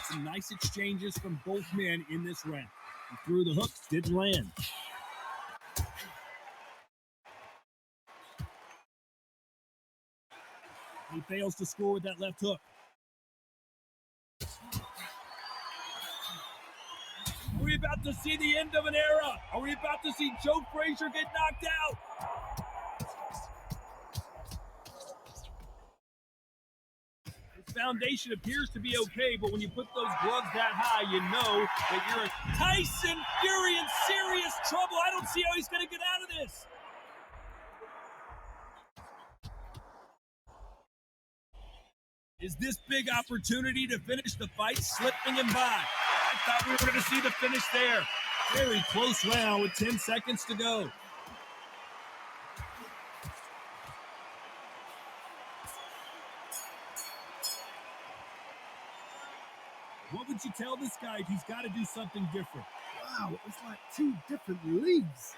Speaker 4: Some nice exchanges from both men in this round. He threw the hook, didn't land. He fails to score with that left hook. Are we about to see the end of an era? Are we about to see Joe Frazier get knocked out? His foundation appears to be okay, but when you put those gloves that high, you know that you're in Tyson Fury in serious trouble. I don't see how he's going to get out of this. Is this big opportunity to finish the fight slipping him by? I thought we were going to see the finish there. Very close round with 10 seconds to go. What would you tell this guy if he's got to do something different?
Speaker 5: Wow, it was like 2 different leagues.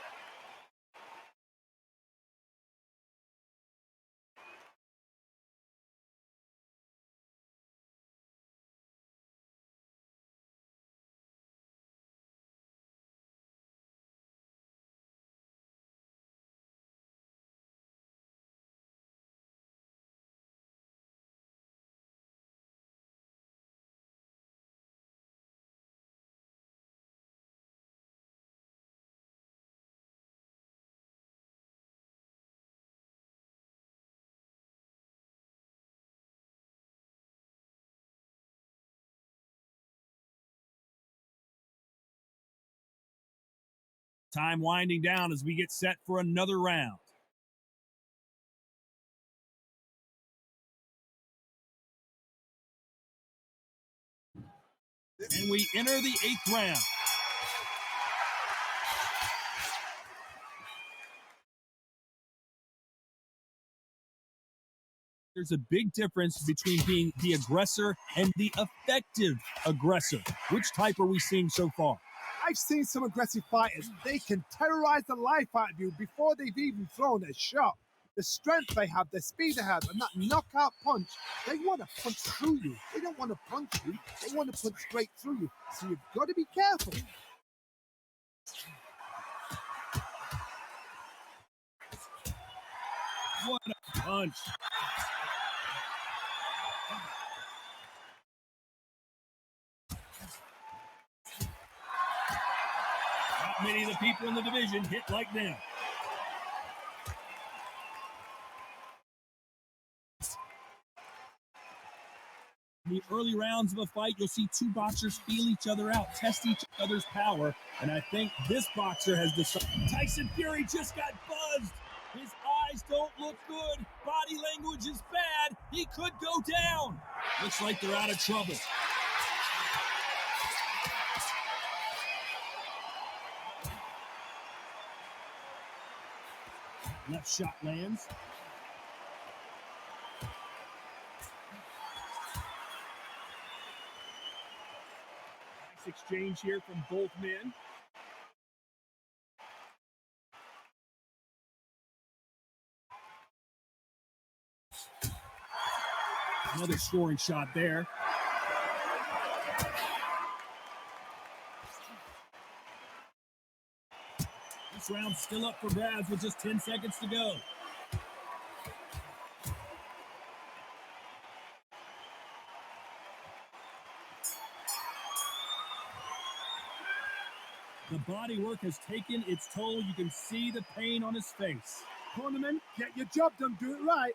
Speaker 4: Time winding down as we get set for another round. And we enter the 8th round. There's a big difference between being the aggressor and the effective aggressor. Which type are we seeing so far?
Speaker 5: I've seen some aggressive fighters. They can terrorize the life out of you before they've even thrown a shot. The strength they have, the speed they have, and that knockout punch, they want to punch through you. They don't want to punch you. They want to punch straight through you. So you've got to be careful.
Speaker 4: What a punch. Not many of the people in the division hit like them. In the early rounds of a fight, you'll see two boxers feel each other out, test each other's power, and I think this boxer has decided. Tyson Fury just got buzzed. His eyes don't look good. Body language is bad. He could go down. Looks like they're out of trouble. Left shot lands. Nice exchange here from both men. Another scoring shot there. This round's still up for grabs with just 10 seconds to go. The body work has taken its toll. You can see the pain on his face.
Speaker 5: Cornerman, get your job done, do it right.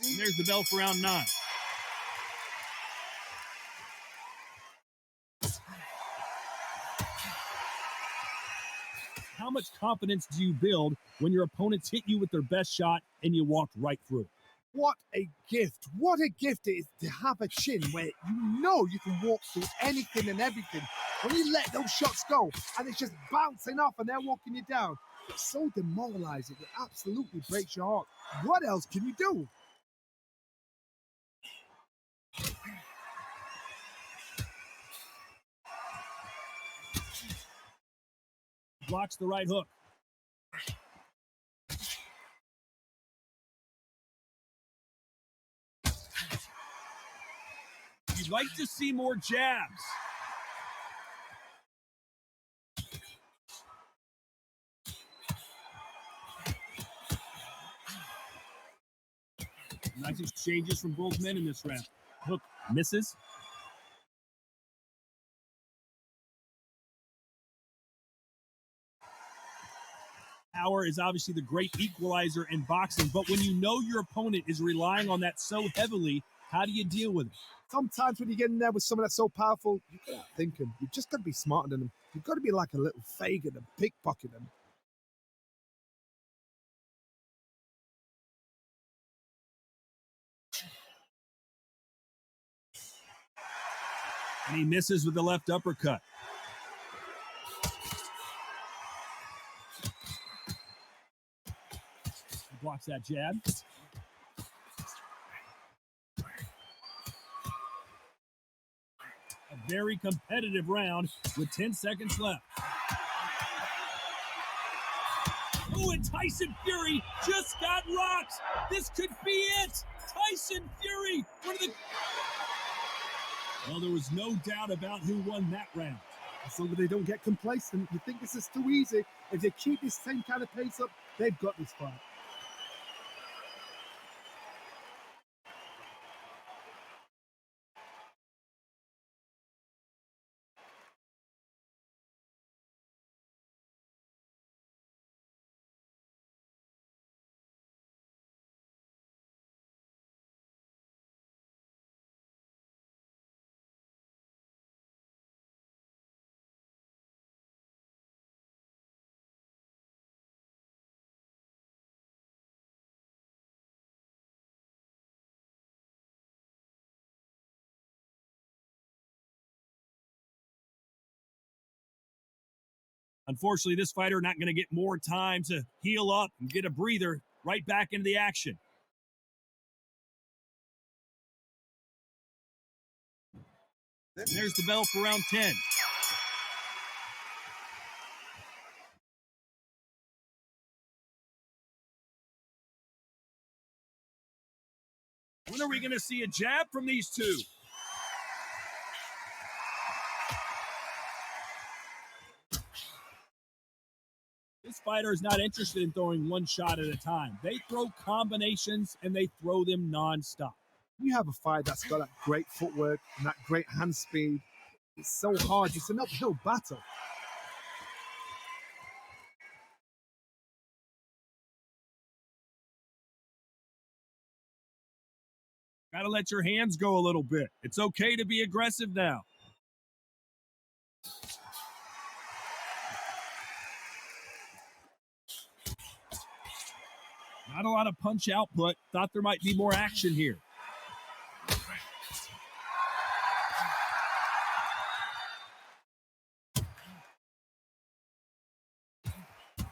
Speaker 4: And there's the bell for round 9. How much confidence do you build when your opponents hit you with their best shot and you walked right through?
Speaker 5: What a gift. What a gift it is to have a chin where you know you can walk through anything and everything. When you let those shots go and it's just bouncing off and they're walking you down, it's so demoralizing. It absolutely breaks your heart. What else can you do?
Speaker 4: Blocks the right hook. You'd like to see more jabs. Nice exchanges from both men in this round. Hook misses. Power is obviously the great equalizer in boxing, but when you know your opponent is relying on that so heavily, how do you deal with it?
Speaker 5: Sometimes when you get in there with someone that's so powerful, you've got to think him. You've just got to be smarter than him. You've got to be like a little Fagin and pickpocket him.
Speaker 4: And he misses with the left uppercut. He blocks that jab. A very competitive round with 10 seconds left. Oh, and Tyson Fury just got rocked. This could be it. Tyson Fury, one of the... Well, there was no doubt about who won that round.
Speaker 5: As long as they don't get complacent, you think this is too easy. If they keep this same kind of pace up, they've got this fight.
Speaker 4: Unfortunately, this fighter not going to get more time to heal up and get a breather. Right back into the action. There's the bell for round 10. When are we going to see a jab from these two? This fighter is not interested in throwing one shot at a time. They throw combinations and they throw them nonstop.
Speaker 5: You have a fight that's got that great footwork and that great hand speed. It's so hard. It's an uphill battle.
Speaker 4: Got to let your hands go a little bit. It's okay to be aggressive now. Not a lot of punch output. Thought there might be more action here.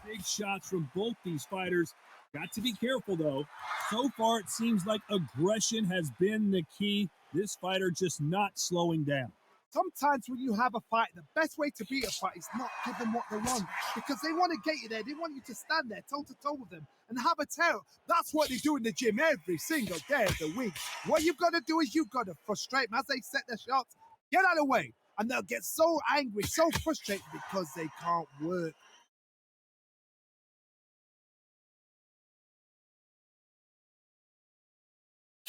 Speaker 4: Big shots from both these fighters. Got to be careful, though. So far, it seems like aggression has been the key. This fighter just not slowing down.
Speaker 5: Sometimes when you have a fight, the best way to beat a fight is not give them what they want, because they want to get you there. They want you to stand there toe-to-toe with them and have a tear. That's what they do in the gym every single day of the week. What you've got to do is you've got to frustrate them as they set their shots. Get out of the way. And they'll get so angry, so frustrated because they can't work.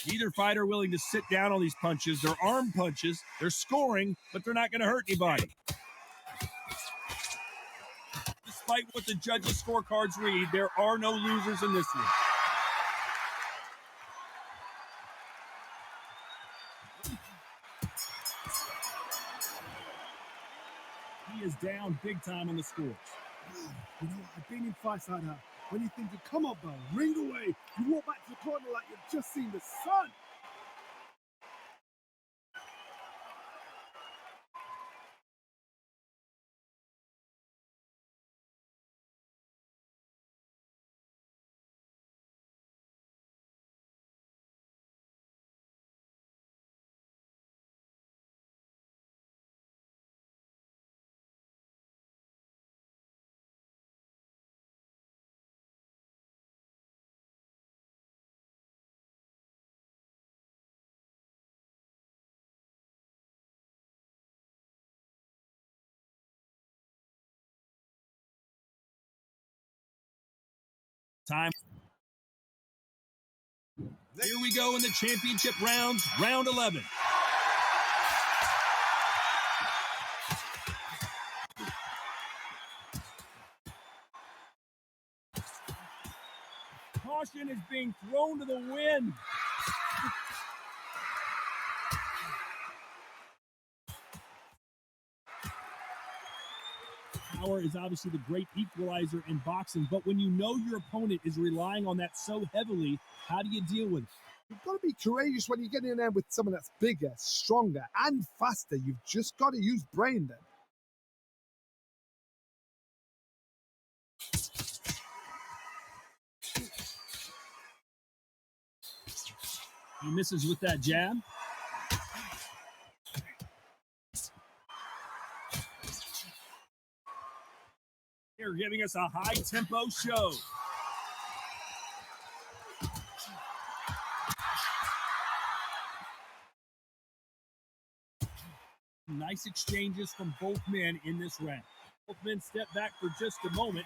Speaker 4: Neither fighter willing to sit down on these punches. They're arm punches. They're scoring, but they're not going to hurt anybody. Despite what the judges' scorecards read, there are no losers in this one. He is down big time on the scores.
Speaker 5: You know, I've been in fights like that. When you think, come on, bro, ring away. You walk back to the corner like you've just seen the sun.
Speaker 4: Time. Here we go in the championship rounds, round 11. Caution is being thrown to the wind. Power is obviously the great equalizer in boxing, but when you know your opponent is relying on that so heavily, how do you deal with it?
Speaker 5: You've got to be courageous when you get in there with someone that's bigger, stronger, and faster. You've just got to use brain then.
Speaker 4: He misses with that jab. They're giving us a high-tempo show. Nice exchanges from both men in this round. Both men step back for just a moment.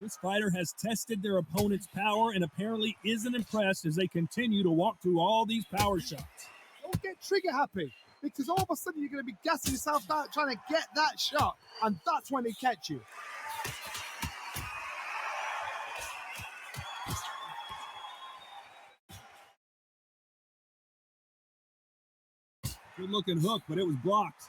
Speaker 4: This fighter has tested their opponent's power and apparently isn't impressed as they continue to walk through all these power shots.
Speaker 5: Don't get trigger happy, because all of a sudden you're going to be gassing yourself out trying to get that shot, and that's when they catch you.
Speaker 4: Good looking hook, but it was blocked.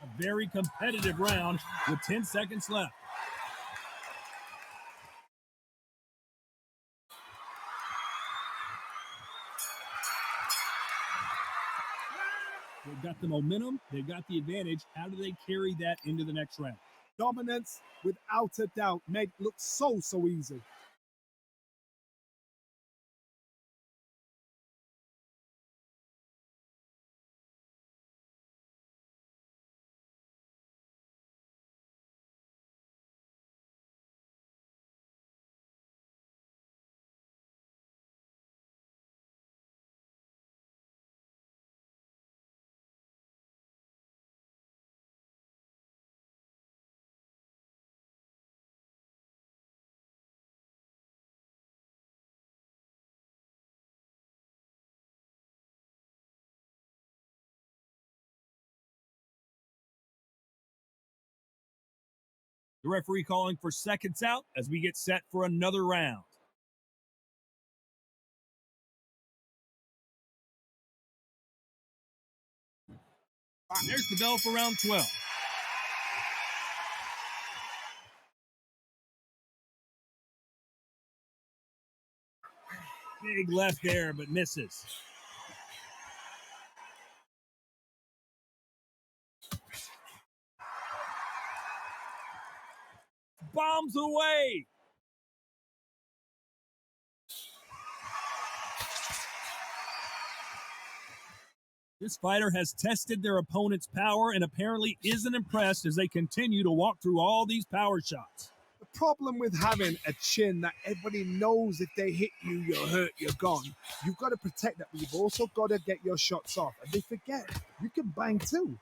Speaker 4: A very competitive round with 10 seconds left. They've got the momentum. They've got the advantage. How do they carry that into the next round?
Speaker 5: Dominance, without a doubt, made it look so easy.
Speaker 4: The referee calling for seconds out as we get set for another round. There's the bell for round 12. Big left there, but misses. Bombs away. This fighter has tested their opponent's power and apparently isn't impressed as they continue to walk through all these power shots.
Speaker 5: The problem with having a chin that everybody knows if they hit you, you're hurt, you're gone. You've got to protect that, but you've also got to get your shots off. And they forget, you can bang too.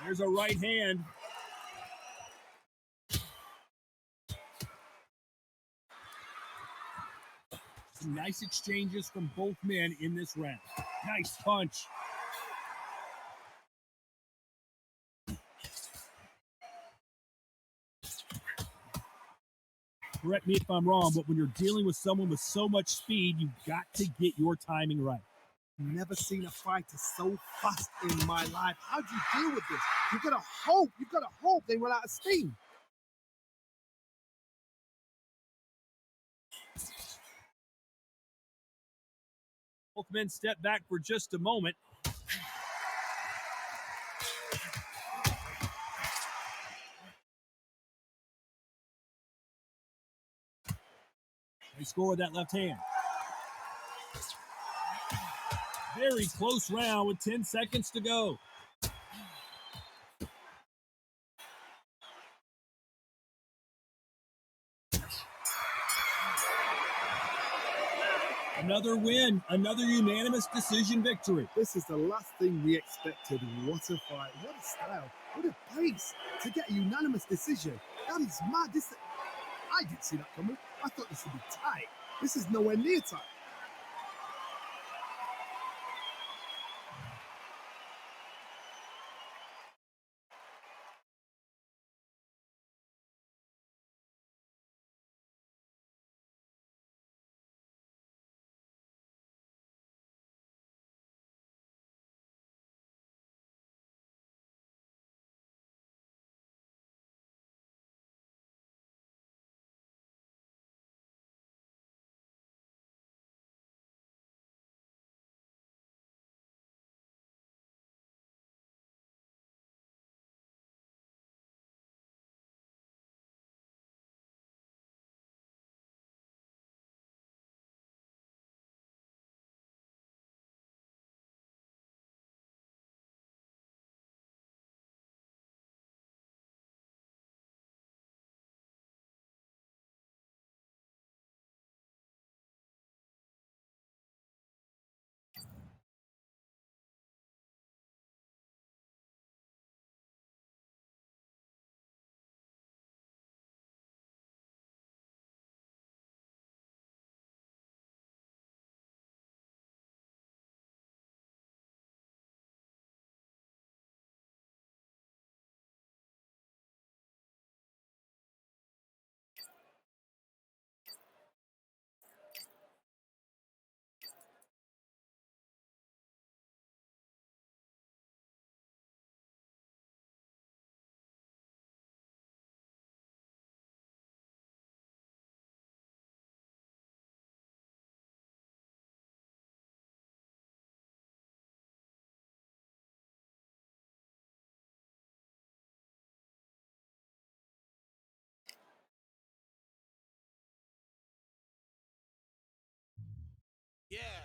Speaker 4: There's a right hand. Some nice exchanges from both men in this round. Nice punch. Correct me if I'm wrong, but when you're dealing with someone with so much speed, you've got to get your timing right.
Speaker 5: Never seen a fighter so fast in my life. How do you deal with this? You've got to hope they run out of steam.
Speaker 4: Both men step back for just a moment. They score with that left hand. Very close round with 10 seconds to go. Another win, another unanimous decision victory.
Speaker 5: This is the last thing we expected. What a fight, what a style, what a pace to get a unanimous decision. That is mad. I didn't see that coming. I thought this would be tight. This is nowhere near tight.
Speaker 3: Yeah.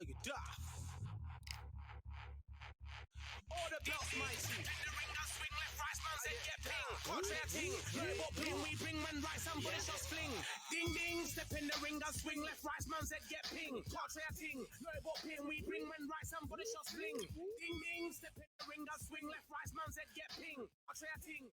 Speaker 3: Look at that. Order belts, mighty. Swing left, right, man said get ping. Contrary ting. But ping, we bring man right, somebody shots fling. Ding ding, step in the ring and swing left, right, man said get ping. Contrary ting. But ping, we bring man right, somebody shots fling. Ding ding, step in the ring and swing left, right, man said get ping. Contrary ting.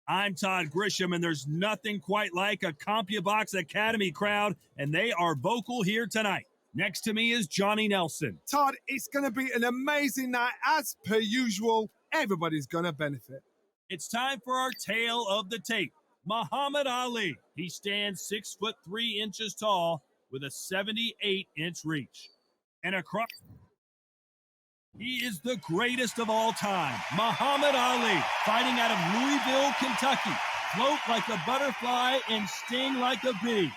Speaker 4: I'm Todd Grisham, and there's nothing quite like a CompuBox Academy crowd, and they are vocal here tonight. Next to me is Johnny Nelson.
Speaker 5: Todd, it's going to be an amazing night. As per usual, everybody's going to benefit.
Speaker 4: It's time for our tale of the tape. Muhammad Ali. He stands 6'3" tall with a 78-inch reach. And across, he is the greatest of all time. Muhammad Ali, fighting out of Louisville, Kentucky. Float like a butterfly and sting like a bee.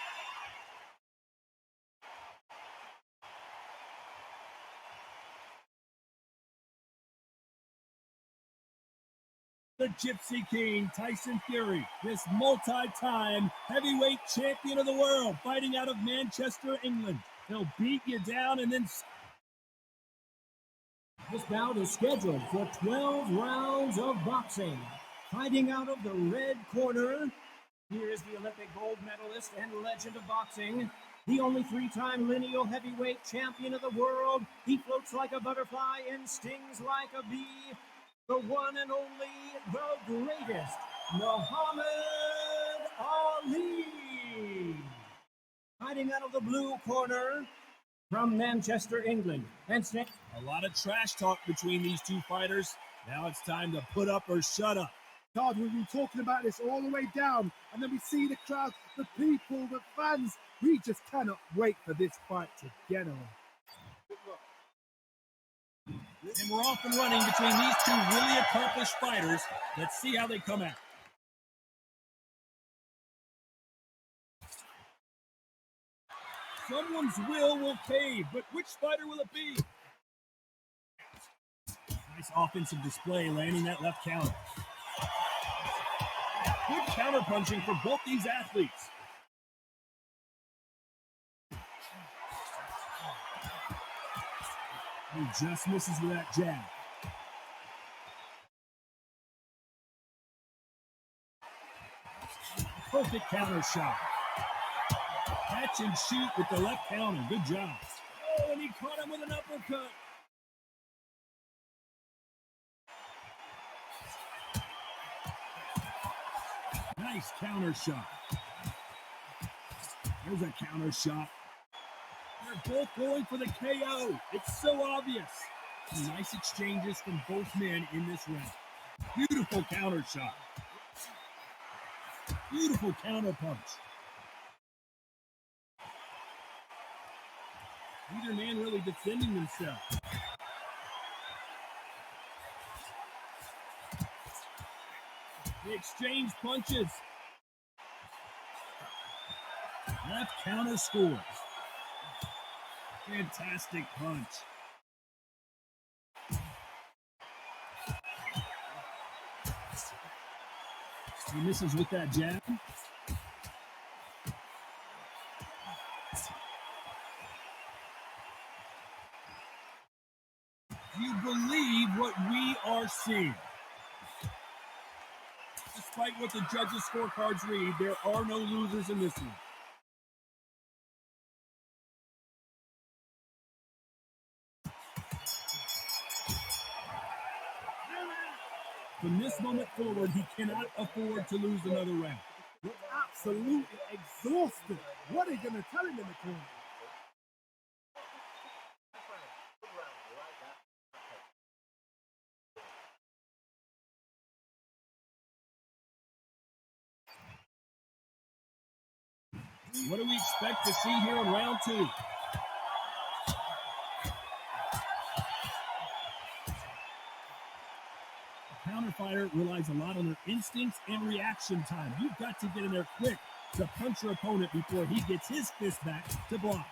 Speaker 4: The Gypsy King, Tyson Fury, this multi-time heavyweight champion of the world, fighting out of Manchester, England. He'll beat you down and then...
Speaker 6: This bout is scheduled for 12 rounds of boxing. Fighting out of the red corner, here is the Olympic gold medalist and legend of boxing, the only 3-time lineal heavyweight champion of the world. He floats like a butterfly and stings like a bee. The one and only, the greatest, Muhammad Ali. Fighting out of the blue corner from Manchester, England. And
Speaker 4: a lot of trash talk between these two fighters. Now it's time to put up or shut up.
Speaker 5: Todd, we've been talking about this all the way down, and then we see the crowd, the people, the fans. We just cannot wait for this fight to get on.
Speaker 4: And we're off and running between these two really accomplished fighters. Let's see how they come out. Someone's will cave, but which fighter will it be? Nice offensive display, landing that left counter. Good counter-punching for both these athletes. He just misses with that jab. Perfect counter shot. Catch and shoot with the left counter. Good job. Oh, and he caught him with an uppercut. Nice counter shot. There's a counter shot. They're both going for the KO. It's so obvious. Nice exchanges from both men in this round. Beautiful counter shot. Beautiful counter punch. Neither man really defending themselves. They exchange punches. Left counter scores. Fantastic punch. He misses with that jab. Do you believe what we are seeing? Despite what the judges' scorecards read, there are no losers in this one. From this moment forward, he cannot afford to lose another round.
Speaker 5: We're absolutely exhausted. What are you going to tell him in the corner?
Speaker 4: What do we expect to see here in round two? A counter fighter relies a lot on their instincts and reaction time. You've got to get in there quick to punch your opponent before he gets his fist back to block.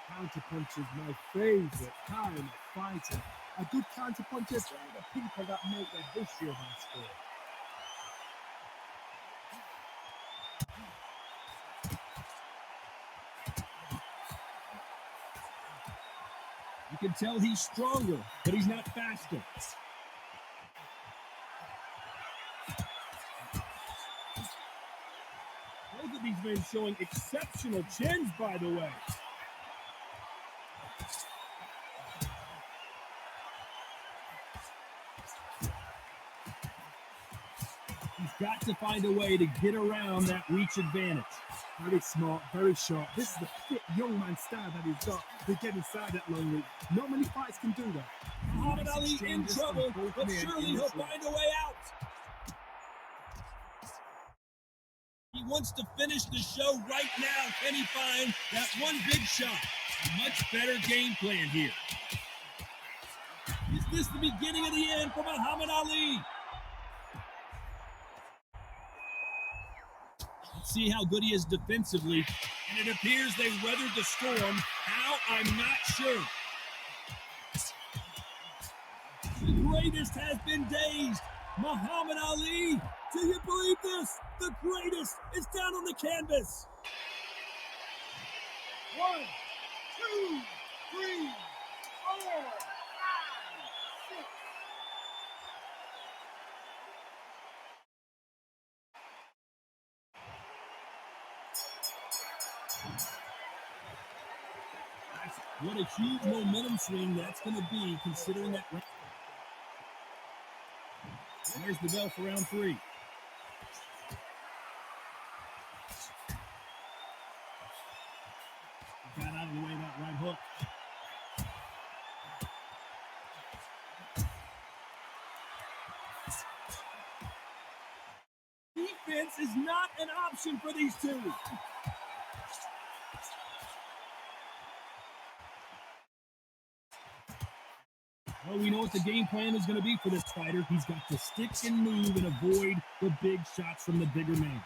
Speaker 5: Counter punch is my favorite kind of fighter. A good counter punch is the people that make the history of our sport.
Speaker 4: You can tell he's stronger, but he's not faster. Both of these men showing exceptional chins, by the way. He's got to find a way to get around that reach advantage.
Speaker 5: Very smart, very sharp. This is the fit young man style that he's got to get inside that long reach. Not many fights can do that.
Speaker 4: Muhammad Ali in trouble, but surely he'll find a way out. He wants to finish the show right now. Can he find that one big shot? A much better game plan here. Is this the beginning of the end for Muhammad Ali? Let's see how good he is defensively. And it appears they weathered the storm. How? I'm not sure. The greatest has been dazed. Muhammad Ali, do you believe this? The greatest is down on the canvas.
Speaker 5: 1, 2, 3, 4, 5, 6.
Speaker 4: What a huge momentum swing that's going to be, considering that. There's the bell for round 3. Got out of the way of that right hook. Defense is not an option for these two. Well, we know what the game plan is going to be for this fighter. He's got to stick and move and avoid the big shots from the bigger man.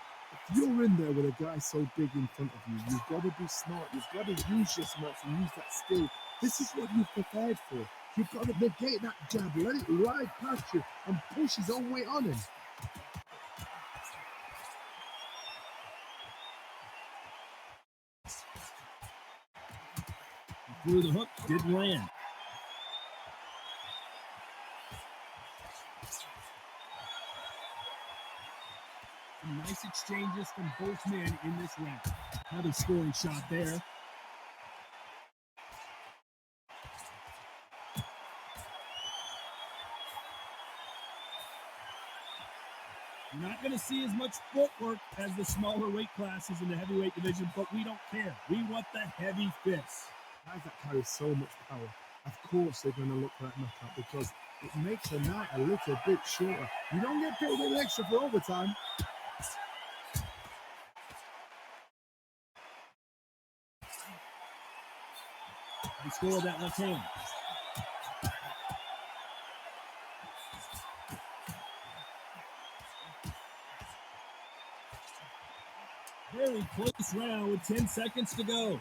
Speaker 5: If you're in there with a guy so big in front of you, you've got to be smart. You've got to use your smarts and use that skill. This is what you've prepared for. You've got to negate that jab, let it ride past you and push his own weight on him.
Speaker 4: He threw the hook, didn't land. Some nice exchanges from both men in this round. Another scoring shot there. You're not going to see as much footwork as the smaller weight classes in the heavyweight division, but we don't care. We want the heavy fists.
Speaker 5: Guys that carry so much power, of course they're going to look for that knockout because it makes the night a little bit shorter. You don't get paid any extra for overtime.
Speaker 4: He scored that left hand. Very close round with 10 seconds to go.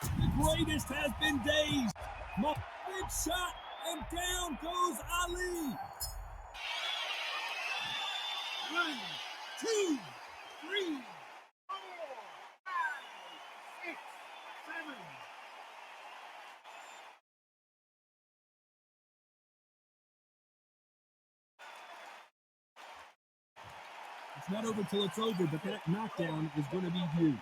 Speaker 4: The greatest has been dazed. Big shot, and down goes Ali.
Speaker 5: 1, 2, 3, 4, 5, 6, 7.
Speaker 4: It's not over till it's over, but that knockdown is going to be huge.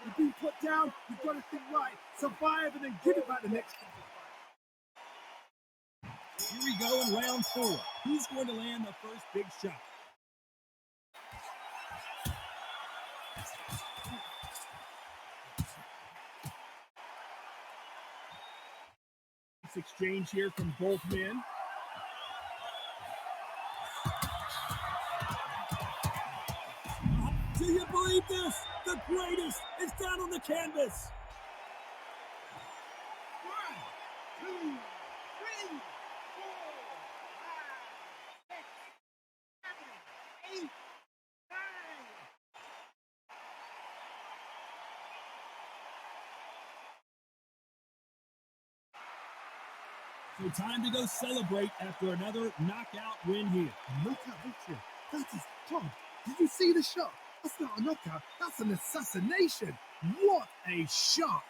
Speaker 5: You've been put down, you've got to think right, survive, and then give it back the next time.
Speaker 4: Here we go in round 4. Who's going to land the first big shot? This exchange here from both men. Do you believe this? The greatest is down on the canvas.
Speaker 5: 1, 2, 3, 4, 5, 6, 7, 8, 9.
Speaker 4: So time to go celebrate after another knockout win here.
Speaker 5: Knockout victory. That is top. Did you see the shot? That's not a knockout. That's an assassination. What a shot.